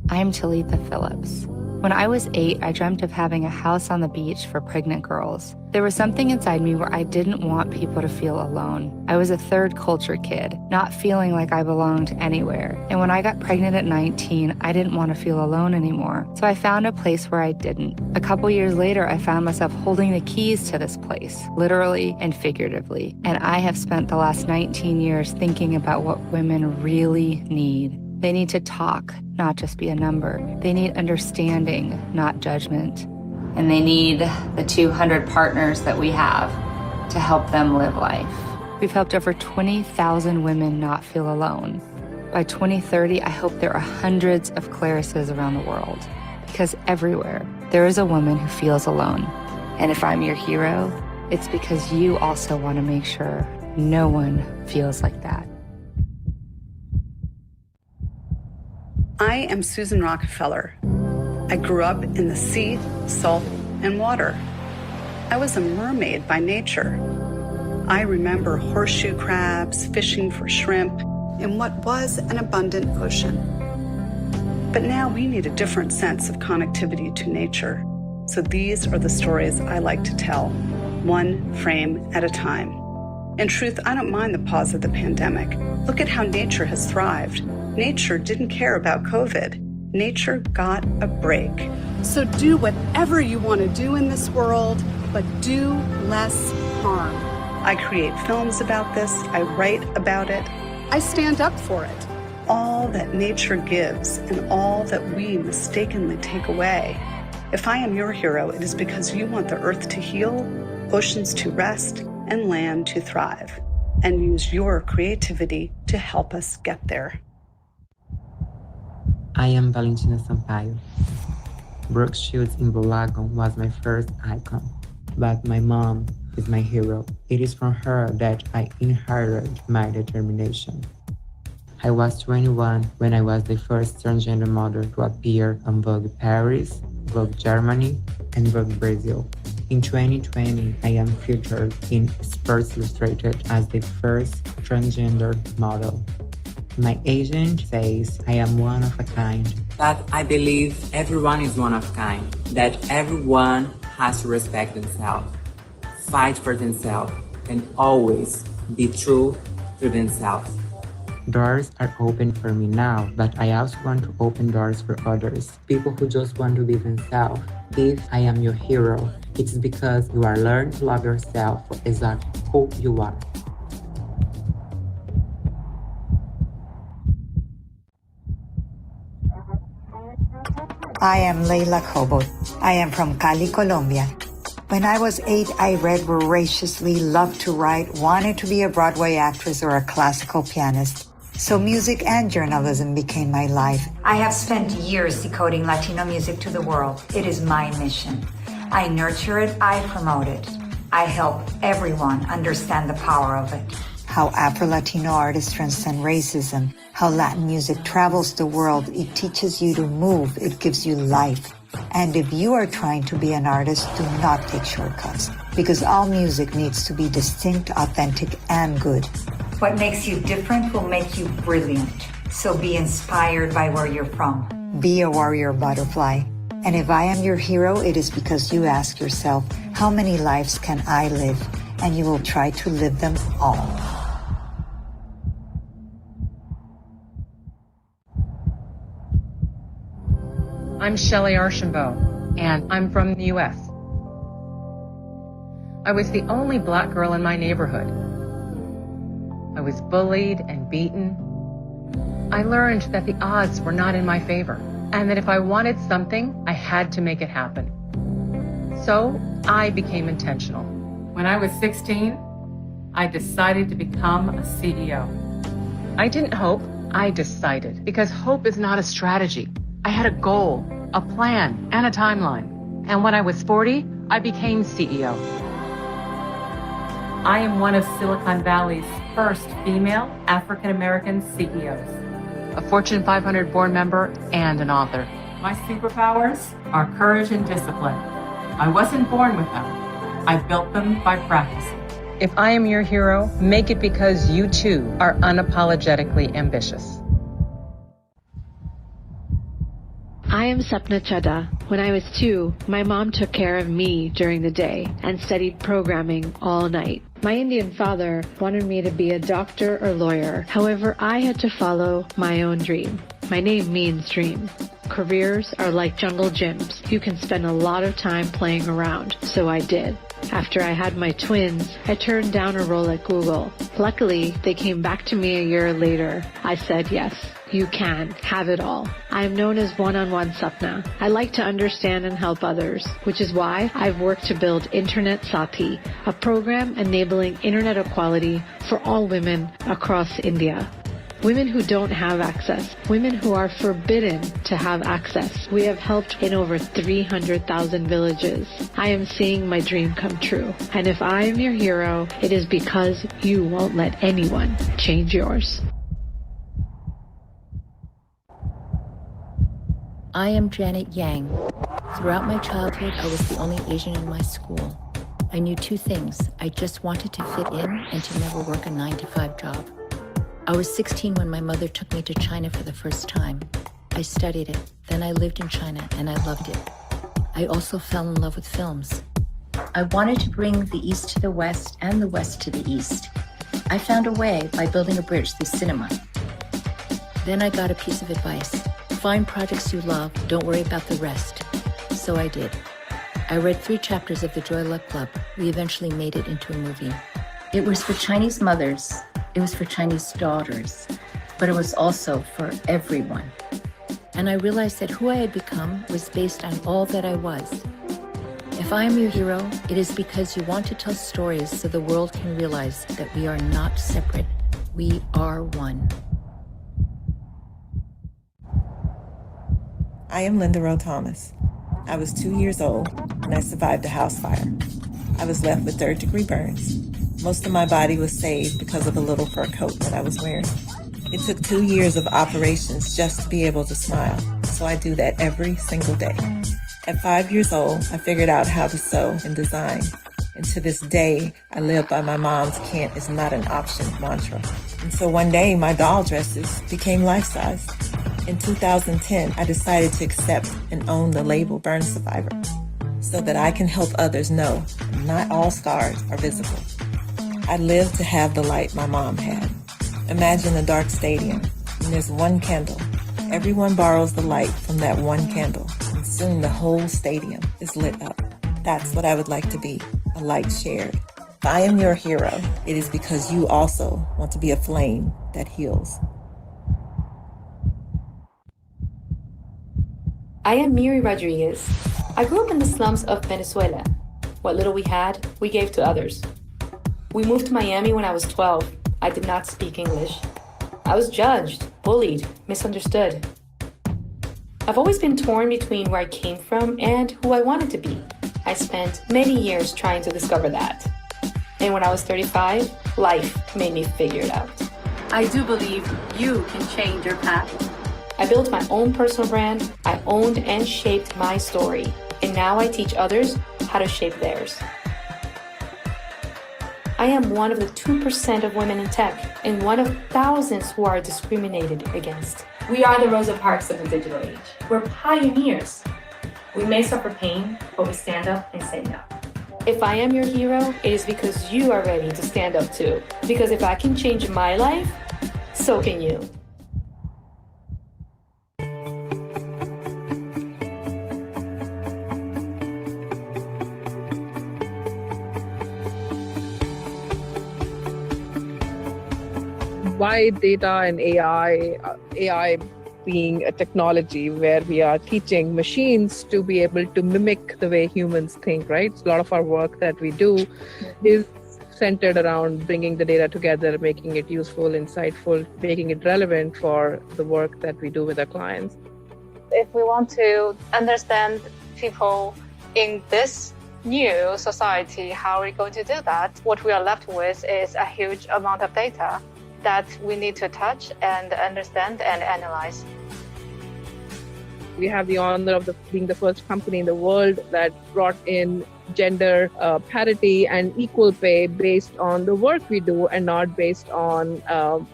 I'm Talitha Phillips. When I was 8, I dreamt of having a house on the beach for pregnant girls. There was something inside me where I didn't want people to feel alone. I was a third culture kid, not feeling like I belonged anywhere. And when I got pregnant at 19, I didn't want to feel alone anymore. So I found a place where I didn't. A couple years later, I found myself holding the keys to this place, literally and figuratively. And I have spent the last 19 years thinking about what women really need. They need to talk, not just be a number. They need understanding, not judgment. And they need the 200 partners that we have to help them live life. We've helped over 20,000 women not feel alone. By 2030, I hope there are hundreds of Clarices around the world. Because everywhere, there is a woman who feels alone. And if I'm your hero, it's because you also want to make sure no one feels like that. I am Susan Rockefeller. I grew up in the sea, salt, and water. I was a mermaid by nature. I remember horseshoe crabs, fishing for shrimp, in what was an abundant ocean. But now we need a different sense of connectivity to nature. So these are the stories I like to tell, one frame at a time. In truth, I don't mind the pause of the pandemic. Look at how nature has thrived. Nature didn't care about COVID. Nature got a break. So do whatever you want to do in this world, but do less harm. I create films about this. I write about it. I stand up for it. All that nature gives and all that we mistakenly take away. If I am your hero, it is because you want the earth to heal, oceans to rest, and land to thrive, and use your creativity to help us get there. I am Valentina Sampaio. Brooke Shields in Bulagon was my first icon, but my mom is my hero. It is from her that I inherited my determination. I was 21 when I was the first transgender model to appear on Vogue Paris, Vogue Germany, and Vogue Brazil. In 2020, I am featured in Sports Illustrated as the first transgender model. My agent says I am one of a kind. But I believe everyone is one of a kind, that everyone has to respect themselves, fight for themselves, and always be true to themselves. Doors are open for me now, but I also want to open doors for others, people who just want to be themselves. If I am your hero, it's because you are learning to love yourself for exactly who you are. I am Leila Cobot. I am from Cali, Colombia. When I was 8, I read voraciously, loved to write, wanted to be a Broadway actress or a classical pianist. So music and journalism became my life. I have spent years decoding Latino music to the world. It is my mission. I nurture it, I promote it. I help everyone understand the power of it. How Afro-Latino artists transcend racism, how Latin music travels the world. It teaches you to move, it gives you life. And if you are trying to be an artist, do not take shortcuts, because all music needs to be distinct, authentic, and good. What makes you different will make you brilliant. So be inspired by where you're from. Be a warrior butterfly. And if I am your hero, it is because you ask yourself, how many lives can I live? And you will try to live them all. I'm Shelley Archambault, and I'm from the U.S. I was the only black girl in my neighborhood. I was bullied and beaten. I learned that the odds were not in my favor, and that if I wanted something, I had to make it happen. So I became intentional. When I was 16, I decided to become a CEO. I didn't hope, I decided, because hope is not a strategy. I had a goal, a plan, and a timeline. And when I was 40, I became CEO. I am one of Silicon Valley's first female African-American CEOs, a Fortune 500 board member, and an author. My superpowers are courage and discipline. I wasn't born with them. I built them by practicing. If I am your hero, make it because you too are unapologetically ambitious. I am Sapna Chadha. When I was 2, my mom took care of me during the day and studied programming all night. My Indian father wanted me to be a doctor or lawyer. However, I had to follow my own dream. My name means dream. Careers are like jungle gyms. You can spend a lot of time playing around, so I did. After I had my twins, I turned down a role at Google. Luckily, they came back to me a year later. I said yes. You can have it all. I am known as one-on-one Sapna. I like to understand and help others, which is why I've worked to build Internet Sati, a program enabling internet equality for all women across India. Women who don't have access, women who are forbidden to have access. We have helped in over 300,000 villages. I am seeing my dream come true. And if I am your hero, it is because you won't let anyone change yours. I am Janet Yang. Throughout my childhood, I was the only Asian in my school. I knew 2 things. I just wanted to fit in and to never work a 9-to-5 job. I was 16 when my mother took me to China for the first time. I studied it, then I lived in China and I loved it. I also fell in love with films. I wanted to bring the East to the West and the West to the East. I found a way by building a bridge through cinema. Then I got a piece of advice. Find projects you love, don't worry about the rest. So I did. I read 3 chapters of The Joy Luck Club. We eventually made it into a movie. It was for Chinese mothers, it was for Chinese daughters, but it was also for everyone. And I realized that who I had become was based on all that I was. If I am your hero, it is because you want to tell stories so the world can realize that we are not separate. We are one. I am Linda Rowe Thomas. I was 2 years old when I survived a house fire. I was left with third-degree burns. Most of my body was saved because of a little fur coat that I was wearing. It took 2 years of operations just to be able to smile, so I do that every single day. At 5 years old, I figured out how to sew and design. And to this day, I live by my mom's "can't is not an option" mantra. And so one day, my doll dresses became life-size. In 2010, I decided to accept and own the label Burn Survivor so that I can help others know not all scars are visible. I live to have the light my mom had. Imagine a dark stadium, and there's one candle. Everyone borrows the light from that one candle, and soon the whole stadium is lit up. That's what I would like to be, a light shared. If I am your hero, it is because you also want to be a flame that heals. I am Miri Rodriguez. I grew up in the slums of Venezuela. What little we had, we gave to others. We moved to Miami when I was 12. I did not speak English. I was judged, bullied, misunderstood. I've always been torn between where I came from and who I wanted to be. I spent many years trying to discover that. And when I was 35, life made me figure it out. I do believe you can change your path. I built my own personal brand, I owned and shaped my story, and now I teach others how to shape theirs. I am one of the 2% of women in tech, and one of thousands who are discriminated against. We are the Rosa Parks of the digital age. We're pioneers. We may suffer pain, but we stand up and say no. If I am your hero, it is because you are ready to stand up too. Because if I can change my life, so can you. Why data and AI being a technology where we are teaching machines to be able to mimic the way humans think, right? A lot of our work that we do is centered around bringing the data together, making it useful, insightful, making it relevant for the work that we do with our clients. If we want to understand people in this new society, how are we going to do that? What we are left with is a huge amount of data that we need to touch and understand and analyze. We have the honor of being the first company in the world that brought in gender parity and equal pay based on the work we do and not based on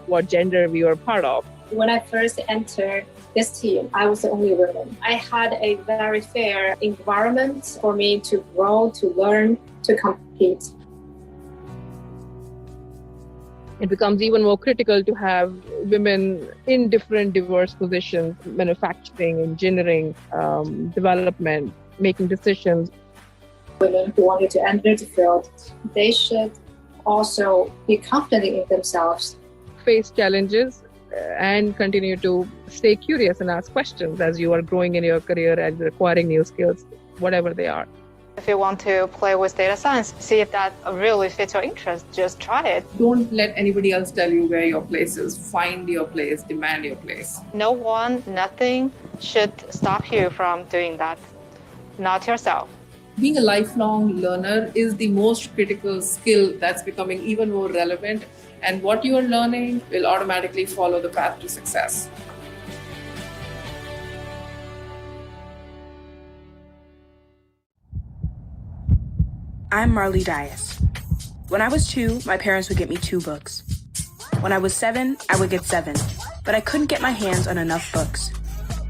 what gender we were part of. When I first entered this team, I was the only woman. I had a very fair environment for me to grow, to learn, to compete. It becomes even more critical to have women in different diverse positions, manufacturing, engineering, development, making decisions. Women who wanted to enter the field, they should also be confident in themselves. Face challenges and continue to stay curious and ask questions as you are growing in your career and acquiring new skills, whatever they are. If you want to play with data science, see if that really fits your interest, just try it. Don't let anybody else tell you where your place is. Find your place, demand your place. No one, nothing should stop you from doing that, not yourself. Being a lifelong learner is the most critical skill that's becoming even more relevant, and what you are learning will automatically follow the path to success. I'm Marley Dias. When I was 2, my parents would get me 2 books. When I was 7, I would get 7, but I couldn't get my hands on enough books.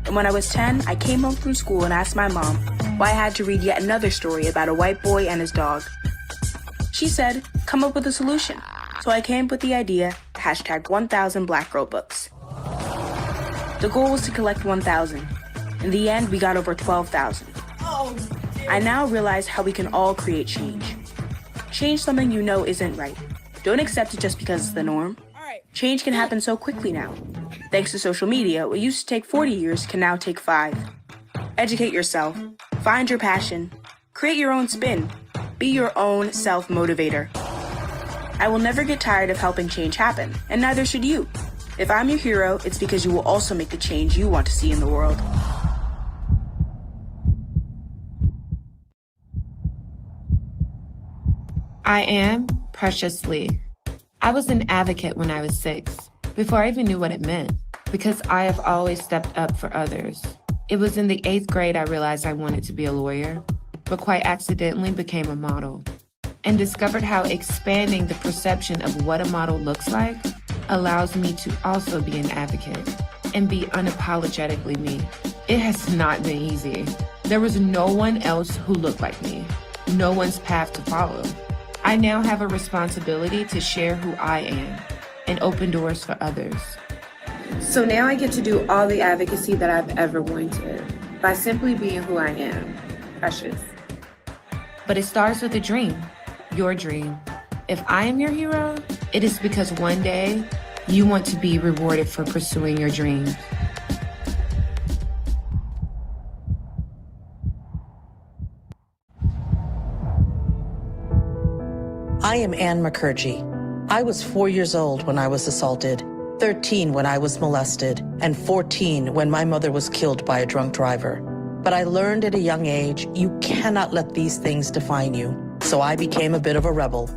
And when I was 10, I came home from school and asked my mom why I had to read yet another story about a white boy and his dog. She said, come up with a solution. So I came up with the idea, #1000 Black Girl Books. The goal was to collect 1,000. In the end, we got over 12,000. I now realize how we can all create change. Change something you know isn't right. Don't accept it just because it's the norm. Change can happen so quickly now. Thanks to social media, what used to take 40 years can now take 5. Educate yourself. Find your passion. Create your own spin. Be your own self-motivator. I will never get tired of helping change happen, and neither should you. If I'm your hero, it's because you will also make the change you want to see in the world. I am Precious Lee. I was an advocate when I was 6, before I even knew what it meant, because I have always stepped up for others. It was in the 8th grade I realized I wanted to be a lawyer, but quite accidentally became a model, and discovered how expanding the perception of what a model looks like allows me to also be an advocate and be unapologetically me. It has not been easy. There was no one else who looked like me, no one's path to follow. I now have a responsibility to share who I am and open doors for others. So now I get to do all the advocacy that I've ever wanted by simply being who I am, Precious. But it starts with a dream, your dream. If I am your hero, it is because one day you want to be rewarded for pursuing your dreams. I am Ann Mukherjee. I was 4 years old when I was assaulted, 13 when I was molested, and 14 when my mother was killed by a drunk driver. But I learned at a young age, you cannot let these things define you. So I became a bit of a rebel.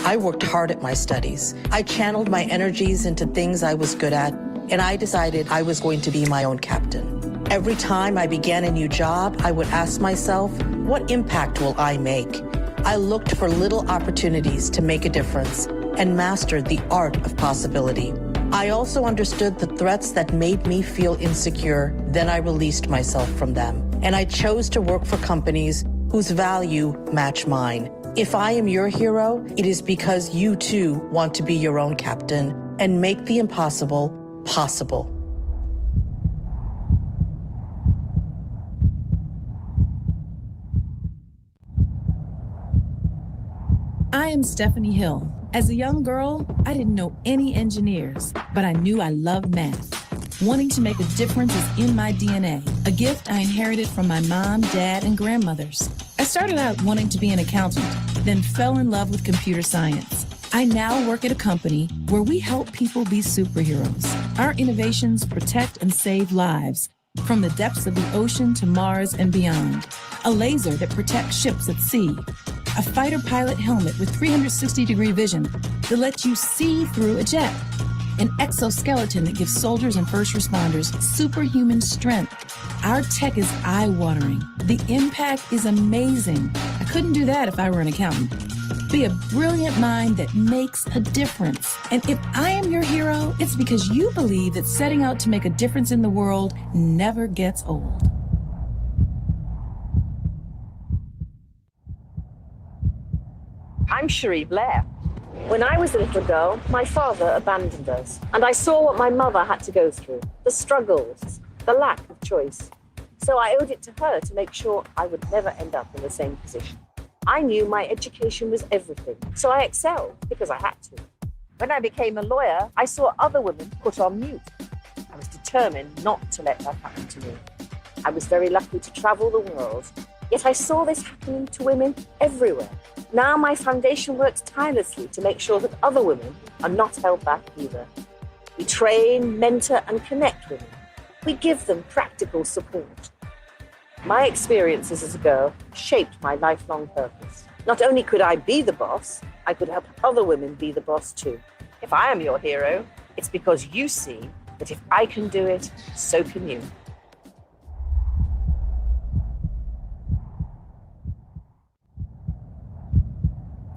I worked hard at my studies. I channeled my energies into things I was good at, and I decided I was going to be my own captain. Every time I began a new job, I would ask myself, what impact will I make? I looked for little opportunities to make a difference and mastered the art of possibility. I also understood the threats that made me feel insecure. Then I released myself from them. And I chose to work for companies whose value match mine. If I am your hero, it is because you too want to be your own captain and make the impossible possible. I am Stephanie Hill. As a young girl, I didn't know any engineers, but I knew I loved math. Wanting to make a difference is in my DNA, a gift I inherited from my mom, dad, and grandmothers. I started out wanting to be an accountant, then fell in love with computer science. I now work at a company where we help people be superheroes. Our innovations protect and save lives, from the depths of the ocean to Mars and beyond. A laser that protects ships at sea. A fighter pilot helmet with 360-degree vision that lets you see through a jet. An exoskeleton that gives soldiers and first responders superhuman strength. Our tech is eye-watering. The impact is amazing. I couldn't do that if I were an accountant. Be a brilliant mind that makes a difference. And if I am your hero, it's because you believe that setting out to make a difference in the world never gets old. I'm Cherie Blair. When I was a little girl, my father abandoned us, and I saw what my mother had to go through, the struggles, the lack of choice. So I owed it to her to make sure I would never end up in the same position. I knew my education was everything, so I excelled because I had to. When I became a lawyer, I saw other women put on mute. I was determined not to let that happen to me. I was very lucky to travel the world, yet I saw this happening to women everywhere. Now my foundation works tirelessly to make sure that other women are not held back either. We train, mentor, and connect women. We give them practical support. My experiences as a girl shaped my lifelong purpose. Not only could I be the boss, I could help other women be the boss too. If I am your hero, it's because you see that if I can do it, so can you.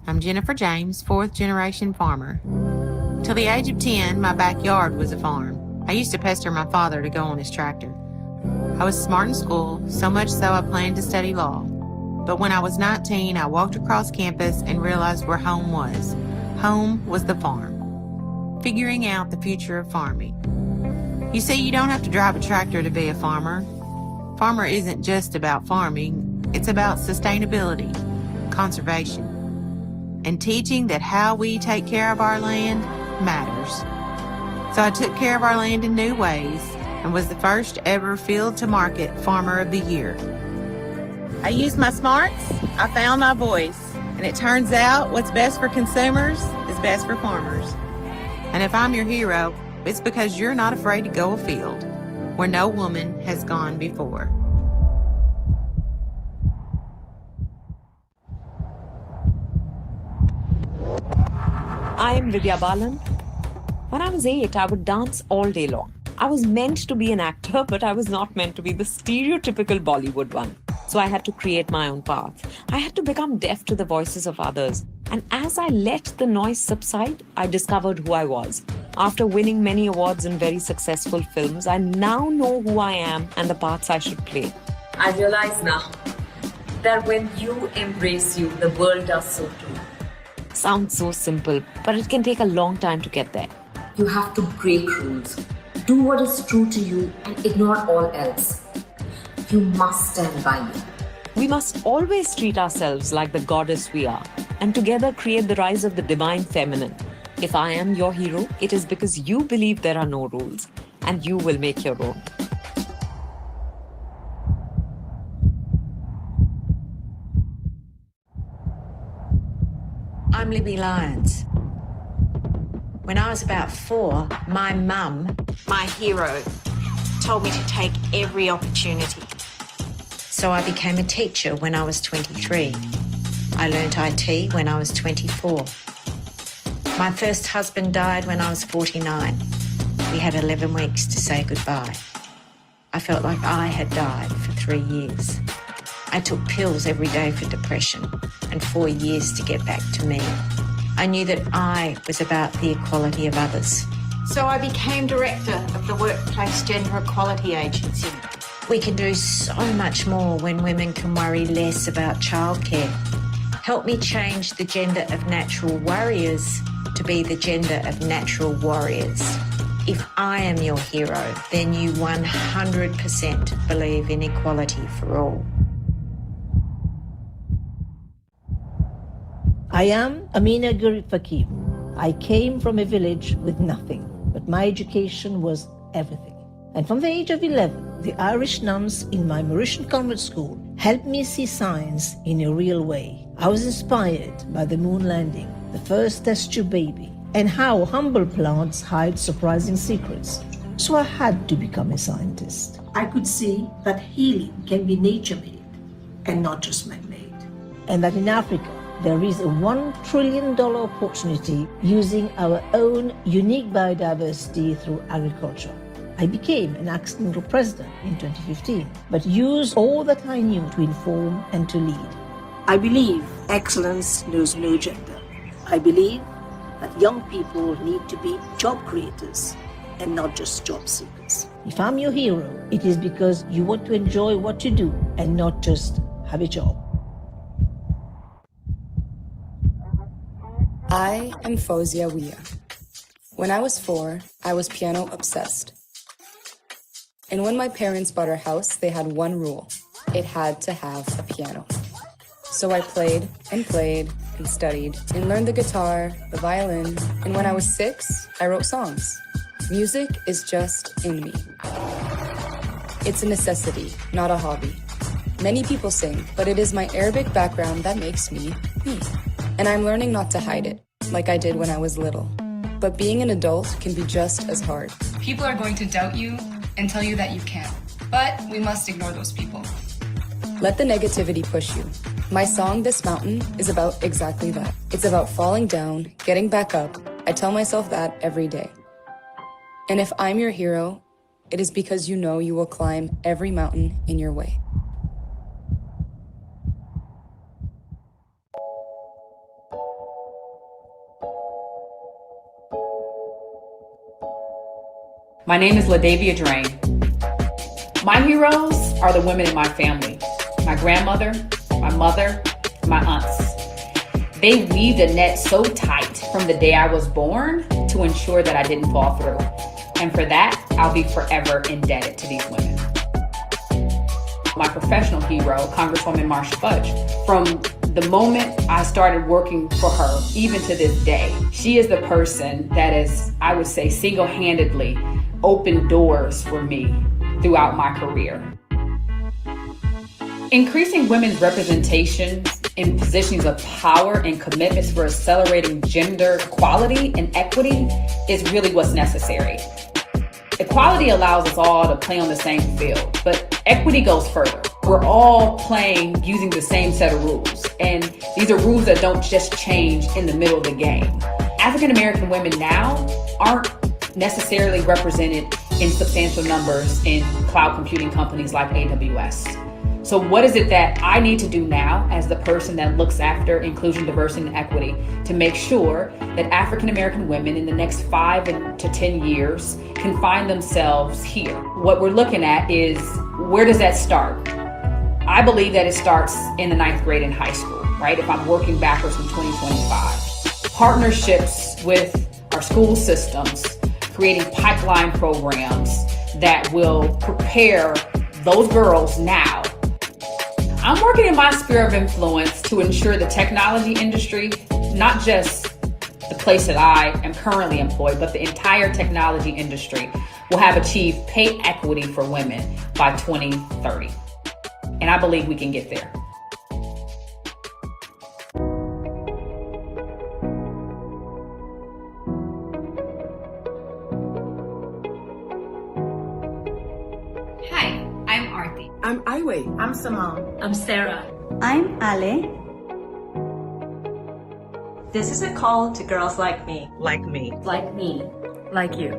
I'm Jennifer James, 4th generation farmer. Till the age of 10, my backyard was a farm. I used to pester my father to go on his tractor. I was smart in school, so much so I planned to study law. But when I was 19, I walked across campus and realized where home was. Home was the farm. Figuring out the future of farming. You see, you don't have to drive a tractor to be a farmer. Farmer isn't just about farming, it's about sustainability, conservation, and teaching that how we take care of our land matters. So I took care of our land in new ways and was the first ever Field to Market Farmer of the Year. I used my smarts, I found my voice, and it turns out what's best for consumers is best for farmers. And if I'm your hero, it's because you're not afraid to go afield where no woman has gone before. I am Vidya Balan. When I was 8, I would dance all day long. I was meant to be an actor, but I was not meant to be the stereotypical Bollywood one. So I had to create my own path. I had to become deaf to the voices of others. And as I let the noise subside, I discovered who I was. After winning many awards and very successful films, I now know who I am and the parts I should play. I realize now that when you embrace you, the world does so too. Sounds so simple, but it can take a long time to get there. You have to break rules. Do what is true to you and ignore all else. You must stand by you. We must always treat ourselves like the goddess we are, and together create the rise of the divine feminine. If I am your hero, it is because you believe there are no rules, and you will make your own. I'm Libby Lyons. When I was about 4, my mum, my hero, told me to take every opportunity. So I became a teacher when I was 23. I learnt IT when I was 24. My first husband died when I was 49. We had 11 weeks to say goodbye. I felt like I had died for 3 years. I took pills every day for depression and 4 years to get back to me. I knew that I was about the equality of others. So I became director of the Workplace Gender Equality Agency. We can do so much more when women can worry less about childcare. Help me change the gender of natural warriors to be the gender of natural warriors. If I am your hero, then you 100% believe in equality for all. I am Amina Gurib Fakim. I came from a village with nothing, but my education was everything. And from the age of 11, the Irish nuns in my Mauritian convent school helped me see science in a real way. I was inspired by the moon landing, the first test tube baby, and how humble plants hide surprising secrets. So I had to become a scientist. I could see that healing can be nature-made and not just man-made. And that in Africa, there is a $1 trillion opportunity using our own unique biodiversity through agriculture. I became an accidental president in 2015, but used all that I knew to inform and to lead. I believe excellence knows no gender. I believe that young people need to be job creators and not just job seekers. If I'm your hero, it is because you want to enjoy what you do and not just have a job. I am Fozia Wia. When I was 4, I was piano obsessed. And when my parents bought our house, they had one rule. It had to have a piano. So I played and studied and learned the guitar, the violin, and when I was 6, I wrote songs. Music is just in me. It's a necessity, not a hobby. Many people sing, but it is my Arabic background that makes me me. And I'm learning not to hide it, like I did when I was little. But being an adult can be just as hard. People are going to doubt you and tell you that you can't. But we must ignore those people. Let the negativity push you. My song, This Mountain, is about exactly that. It's about falling down, getting back up. I tell myself that every day. And if I'm your hero, it is because you know you will climb every mountain in your way. My name is LaDavia Drain. My heroes are the women in my family. My grandmother, my mother, my aunts. They weaved a net so tight from the day I was born to ensure that I didn't fall through. And for that, I'll be forever indebted to these women. My professional hero, Congresswoman Marsha Fudge, from the moment I started working for her, even to this day, she is the person that is, I would say, single-handedly opened doors for me throughout my career. Increasing women's representation in positions of power and commitments for accelerating gender equality and equity is really what's necessary. Equality allows us all to play on the same field, but equity goes further. We're all playing using the same set of rules, and these are rules that don't just change in the middle of the game. African American women now aren't necessarily represented in substantial numbers in cloud computing companies like AWS. So what is it that I need to do now as the person that looks after inclusion, diversity, and equity to make sure that African American women in the next 5 to 10 years can find themselves here? What we're looking at is, where does that start? I believe that it starts in the 9th grade in high school, right? If I'm working backwards from 2025. Partnerships with our school systems, creating pipeline programs that will prepare those girls now. I'm working in my sphere of influence to ensure the technology industry, not just the place that I am currently employed, but the entire technology industry will have achieved pay equity for women by 2030. And I believe we can get there. Hi, I'm Arti. I'm Iway. I'm Simone. I'm Sarah. I'm Ale. This is a call to girls like me. Like me. Like me. Like you.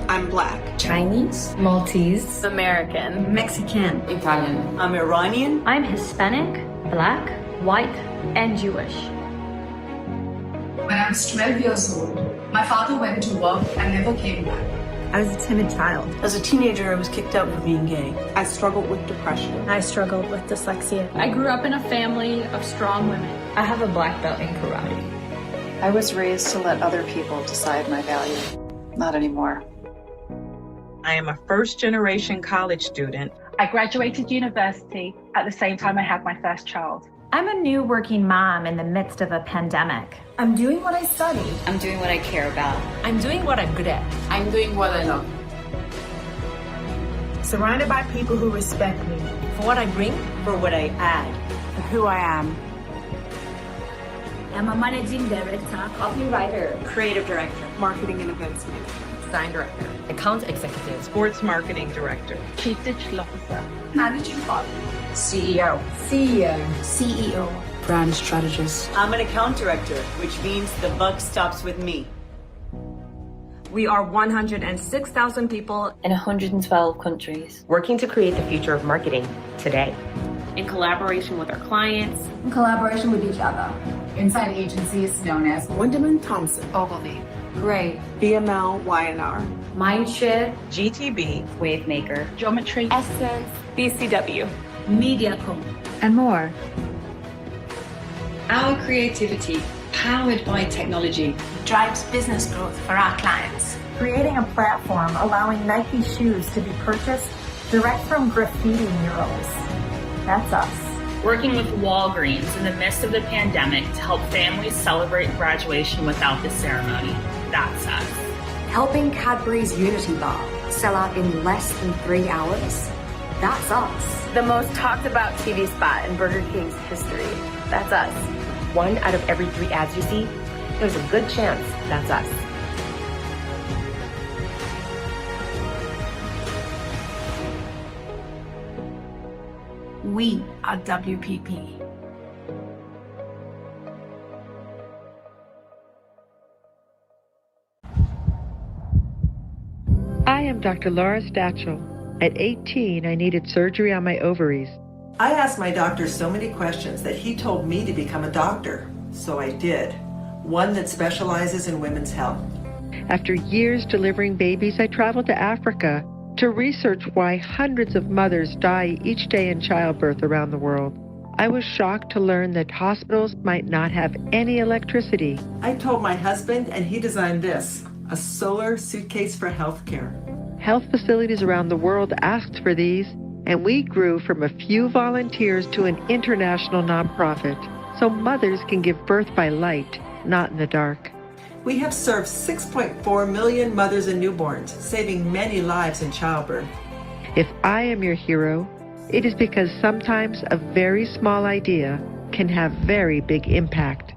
I'm Black. Chinese. Maltese. American. Mexican. Italian. I'm Iranian. I'm Hispanic, Black, White, and Jewish. When I was 12 years old, my father went to work and never came back. I was a timid child. As a teenager, I was kicked out for being gay. I struggled with depression. I struggled with dyslexia. I grew up in a family of strong women. I have a black belt in karate. I was raised to let other people decide my value. Not anymore. I am a first-generation college student. I graduated university at the same time I had my first child. I'm a new working mom in the midst of a pandemic. I'm doing what I studied. I'm doing what I care about. I'm doing what I'm good at. I'm doing what I love. Surrounded by people who respect me. For what I bring, for what I add. For who I am. I'm a managing director, copywriter, creative director, Marketing and events manager. design director, account executive, Sports marketing director. Chief Digital Officer. managing partner, CEO. CEO, Brand strategist. I'm an account director, which means the buck stops with me. We are 106,000 people in 112 countries. Working to create the future of marketing today. In collaboration with our clients. In collaboration with each other. Inside agencies known as Winderman Thompson. Ogilvy. Gray. BML YNR. Mindshare. GTB. Wavemaker. Geometry. Essence. BCW. MediaCom. And more. Our creativity, powered by technology, Drives business growth for our clients. Creating a platform allowing Nike shoes to be purchased direct from graffiti murals. That's us. Working with Walgreens in the midst of the pandemic to help families celebrate graduation without the ceremony. That's us. Helping Cadbury's Unity Bar sell out in less than 3 hours. That's us. The most talked about TV spot in Burger King's history. That's us. 1 out of every 3 ads you see, there's a good chance that's us. We are WPP. I am Dr. Laura Stachel. At 18, I needed surgery on my ovaries. I asked my doctor so many questions that he told me to become a doctor. So I did. One that specializes in women's health. After years delivering babies, I traveled to Africa to research why hundreds of mothers die each day in childbirth around the world. I was shocked to learn that hospitals might not have any electricity. I told my husband and he designed this, a solar suitcase for healthcare. Health facilities around the world asked for these, and we grew from a few volunteers to an international nonprofit, so mothers can give birth by light, not in the dark. We have served 6.4 million mothers and newborns, saving many lives in childbirth. If I am your hero, it is because sometimes a very small idea can have very big impact.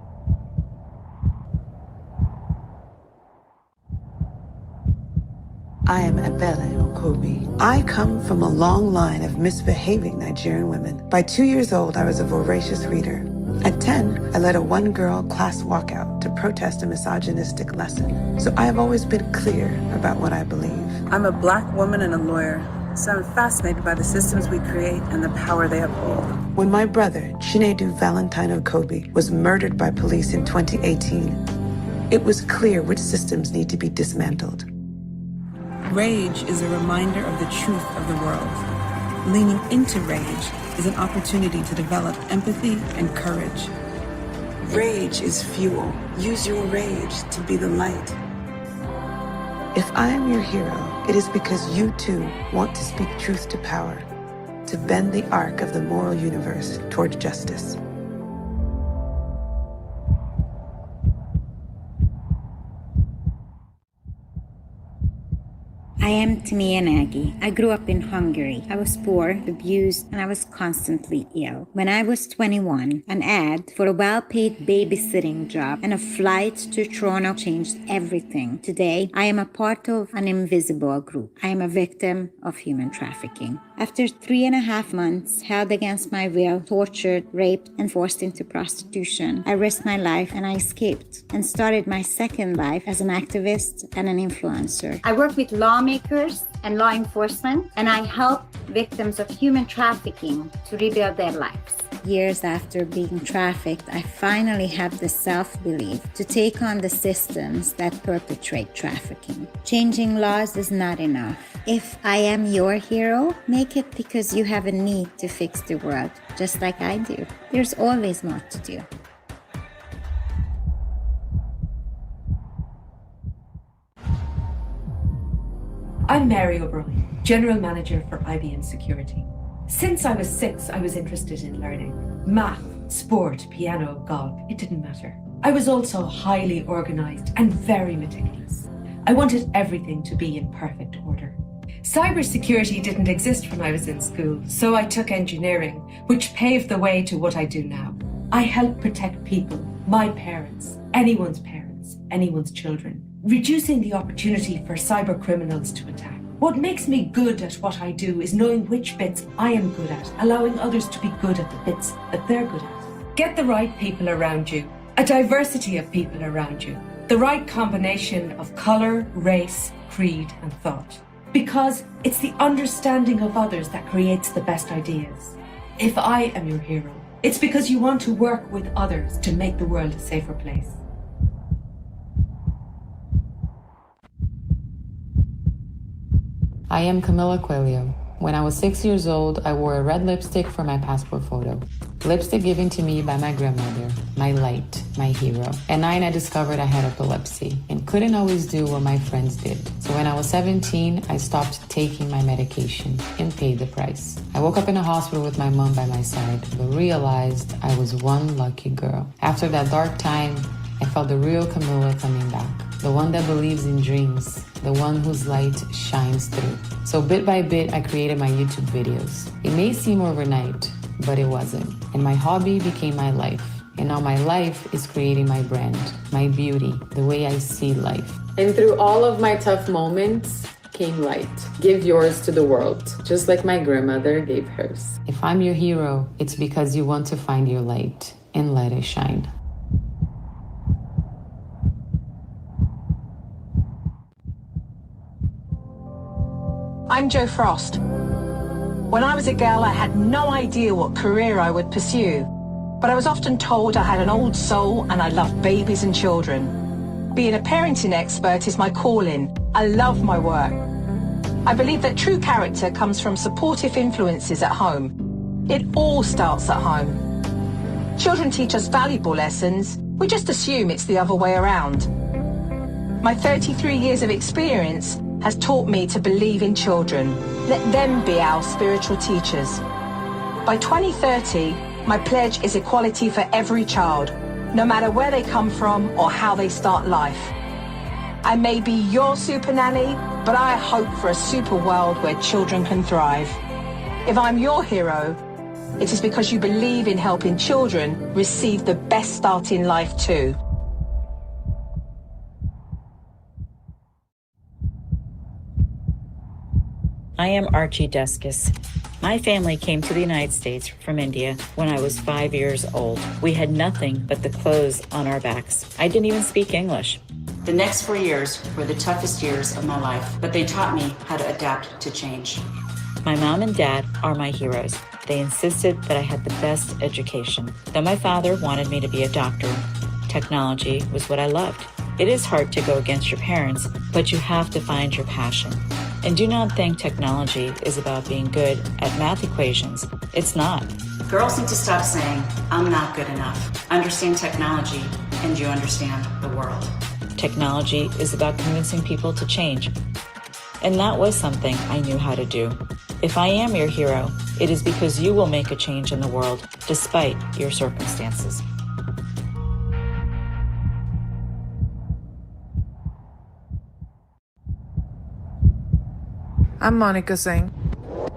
I am Ebele Okobi. I come from a long line of misbehaving Nigerian women. By 2 years old, I was a voracious reader. At 10, I led a one-girl class walkout to protest a misogynistic lesson. So I have always been clear about what I believe. I'm a Black woman and a lawyer, so I'm fascinated by the systems we create and the power they uphold. When my brother, Chinedu Valentino Kobe, was murdered by police in 2018, it was clear which systems need to be dismantled. Rage is a reminder of the truth of the world. Leaning into rage is an opportunity to develop empathy and courage. Rage is fuel. Use your rage to be the light. If I am your hero, it is because you too want to speak truth to power, to bend the arc of the moral universe toward justice. I am Timea Nagy. I grew up in Hungary. I was poor, abused, and I was constantly ill. When I was 21, an ad for a well-paid babysitting job and a flight to Toronto changed everything. Today, I am a part of an invisible group. I am a victim of human trafficking. After 3.5 months, held against my will, tortured, raped, and forced into prostitution, I risked my life and I escaped and started my second life as an activist and an influencer. I work with lawmakers and law enforcement, and I help victims of human trafficking to rebuild their lives. Years after being trafficked, I finally have the self-belief to take on the systems that perpetrate trafficking. Changing laws is not enough. If I am your hero, make it because you have a need to fix the world, just like I do. There's always more to do. I'm Mary O'Brien, General Manager for IBM Security. Since I was 6, I was interested in learning. Math, sport, piano, golf, it didn't matter. I was also highly organized and very meticulous. I wanted everything to be in perfect order. Cybersecurity didn't exist when I was in school, so I took engineering, which paved the way to what I do now. I help protect people, my parents, anyone's children, reducing the opportunity for cyber criminals to attack. What makes me good at what I do is knowing which bits I am good at, allowing others to be good at the bits that they're good at. Get the right people around you, a diversity of people around you, the right combination of color, race, creed, and thought. Because it's the understanding of others that creates the best ideas. If I am your hero, it's because you want to work with others to make the world a safer place. I am Camila Coelho. When I was 6 years old, I wore a red lipstick for my passport photo. Lipstick given to me by my grandmother, my light, my hero. At 9, I discovered I had epilepsy and couldn't always do what my friends did. So when I was 17, I stopped taking my medication and paid the price. I woke up in a hospital with my mom by my side, but realized I was one lucky girl. After that dark time, I felt the real Camila coming back. The one that believes in dreams, the one whose light shines through. So bit by bit, I created my YouTube videos. It may seem overnight, but it wasn't. And my hobby became my life. And now my life is creating my brand, my beauty, the way I see life. And through all of my tough moments came light. Give yours to the world, just like my grandmother gave hers. If I'm your hero, it's because you want to find your light and let it shine. I'm Jo Frost. When I was a girl, I had no idea what career I would pursue, but I was often told I had an old soul and I loved babies and children. Being a parenting expert is my calling. I love my work. I believe that true character comes from supportive influences at home. It all starts at home. Children teach us valuable lessons. We just assume it's the other way around. My 33 years of experience has taught me to believe in children. Let them be our spiritual teachers. By 2030, my pledge is equality for every child, no matter where they come from or how they start life. I may be your super nanny, but I hope for a super world where children can thrive. If I'm your hero, it is because you believe in helping children receive the best start in life too. I am Archie Deskis. My family came to the United States from India when I was 5 years old. We had nothing but the clothes on our backs. I didn't even speak English. The next 4 years were the toughest years of my life, but they taught me how to adapt to change. My mom and dad are my heroes. They insisted that I had the best education. Though my father wanted me to be a doctor, technology was what I loved. It is hard to go against your parents, but you have to find your passion. And do not think technology is about being good at math equations. It's not. Girls need to stop saying, I'm not good enough. Understand technology, and you understand the world. Technology is about convincing people to change. And that was something I knew how to do. If I am your hero, it is because you will make a change in the world despite your circumstances. I'm Monica Singh.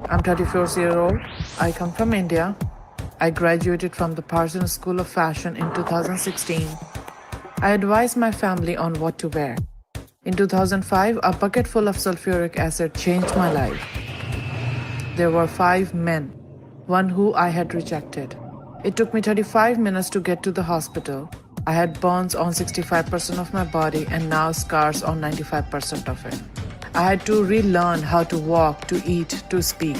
I'm 34 years old. I come from India. I graduated from the Parsons School of Fashion in 2016. I advised my family on what to wear. In 2005, a bucket full of sulfuric acid changed my life. There were 5 men, one who I had rejected. It took me 35 minutes to get to the hospital. I had burns on 65% of my body and now scars on 95% of it. I had to relearn how to walk, to eat, to speak.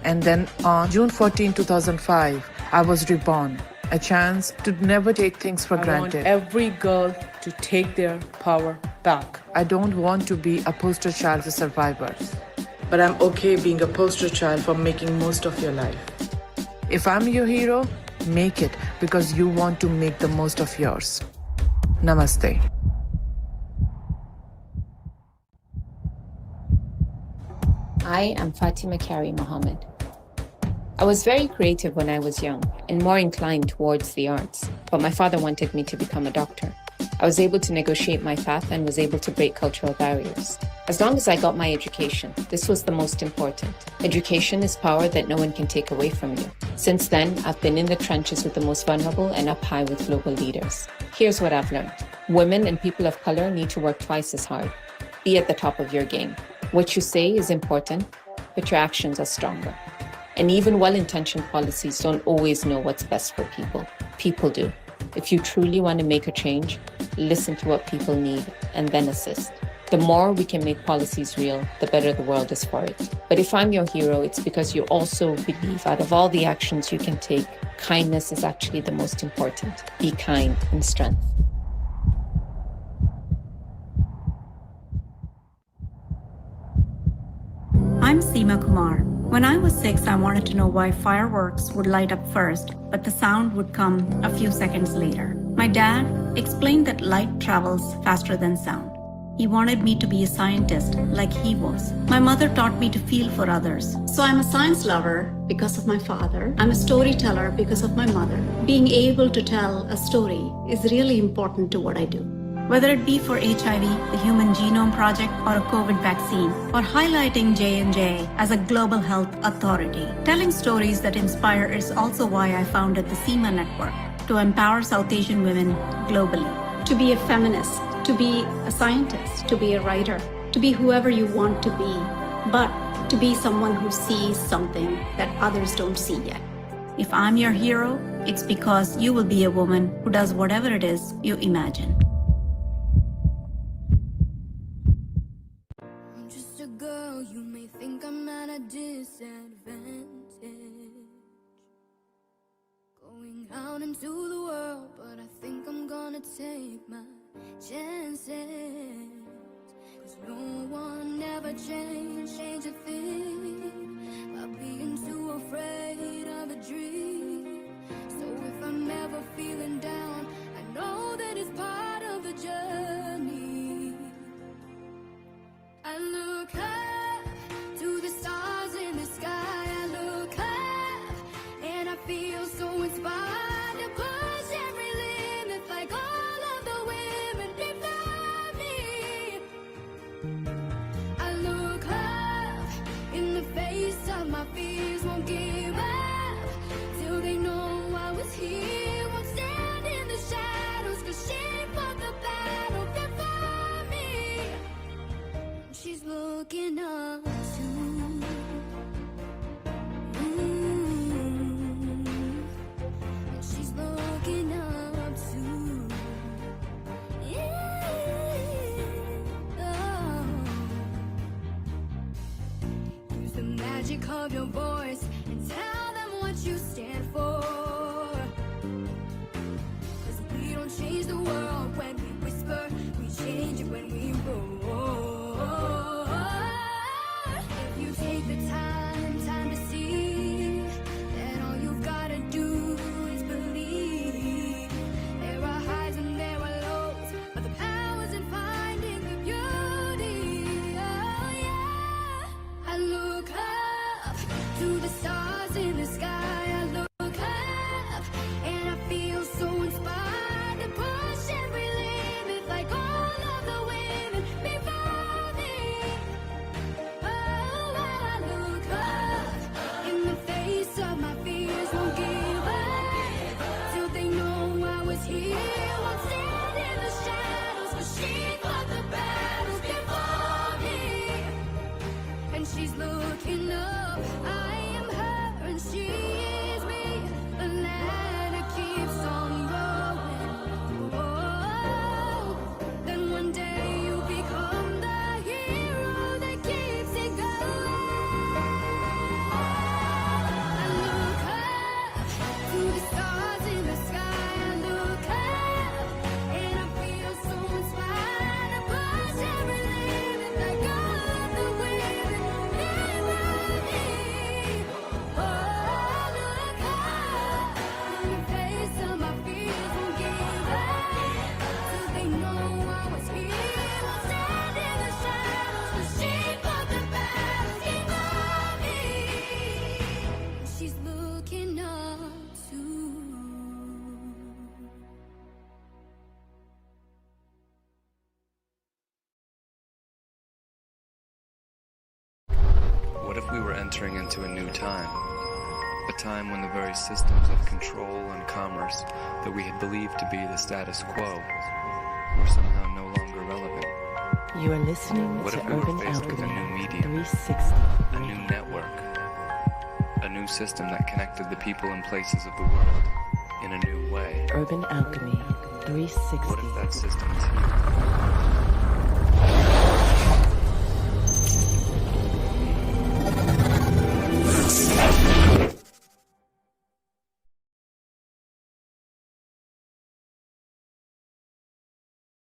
And then on June 14, 2005, I was reborn. A chance to never take things for granted. I want every girl to take their power back. I don't want to be a poster child for survivors. But I'm okay being a poster child for making most of your life. If I'm your hero, make it because you want to make the most of yours. Namaste. I am Fatima Kari Mohammed. I was very creative when I was young and more inclined towards the arts, but my father wanted me to become a doctor. I was able to negotiate my path and was able to break cultural barriers. As long as I got my education, this was the most important. Education is power that no one can take away from you. Since then, I've been in the trenches with the most vulnerable and up high with global leaders. Here's what I've learned. Women and people of color need to work twice as hard. Be at the top of your game. What you say is important, but your actions are stronger. And even well-intentioned policies don't always know what's best for people. People do. If you truly want to make a change, listen to what people need and then assist. The more we can make policies real, the better the world is for it. But if I'm your hero, it's because you also believe out of all the actions you can take, kindness is actually the most important. Be kind in strength. I'm Seema Kumar. When I was 6, I wanted to know why fireworks would light up first, but the sound would come a few seconds later. My dad explained that light travels faster than sound. He wanted me to be a scientist like he was. My mother taught me to feel for others. So I'm a science lover because of my father. I'm a storyteller because of my mother. Being able to tell a story is really important to what I do. Whether it be for HIV, the Human Genome Project, or a COVID vaccine, or highlighting J&J as a global health authority. Telling stories that inspire is also why I founded the SEMA Network, to empower South Asian women globally. To be a feminist, to be a scientist, to be a writer, to be whoever you want to be, but to be someone who sees something that others don't see yet. If I'm your hero, it's because you will be a woman who does whatever it is you imagine. Out into the world, but I think I'm gonna take my chances. 'Cause no one ever change a thing by being too afraid of a dream. So if I'm ever feeling down, I know that it's part of the journey. I look up to the stars in the sky. I look up and I feel so inspired. My fears won't give up till they know I was here. Won't stand in the of your voice and tell them what you stand for. 'Cause we don't change the world when we whisper, we change it when we roar. If you take the time to see that all you've gotta do is believe. There are highs and there are lows, but the power's in finding the beauty. Oh yeah. I look up to the stars in the sky. I look up and I feel so inspired to push every limit like all of the women before me. Oh, I look up in the face of my fears, won't give up till they know I was here. Won't stand in the shadows, but she fought the battles before me. And she's looking up, I am her and she is me. The ladder keeps on growing. Oh, then one day you become the hero that keeps it going. I look up to the stars in the sky. I look up and I feel so inspired to push every limit like all of the women before me. Oh, I look up in the face of my fears, won't give up till they know I was here. Won't stand in the shadows, 'cause she fought the battles before me. She's looking up too. What if we were entering into a new time? A time when the very systems of control and commerce that we had believed to be the status quo were somehow no longer relevant. You are listening What to if we were Urban faced with a Alchemy new medium, 360. a new network, a new system that connected the people and places of the world in a new way? Urban Alchemy 360. What if that system is here?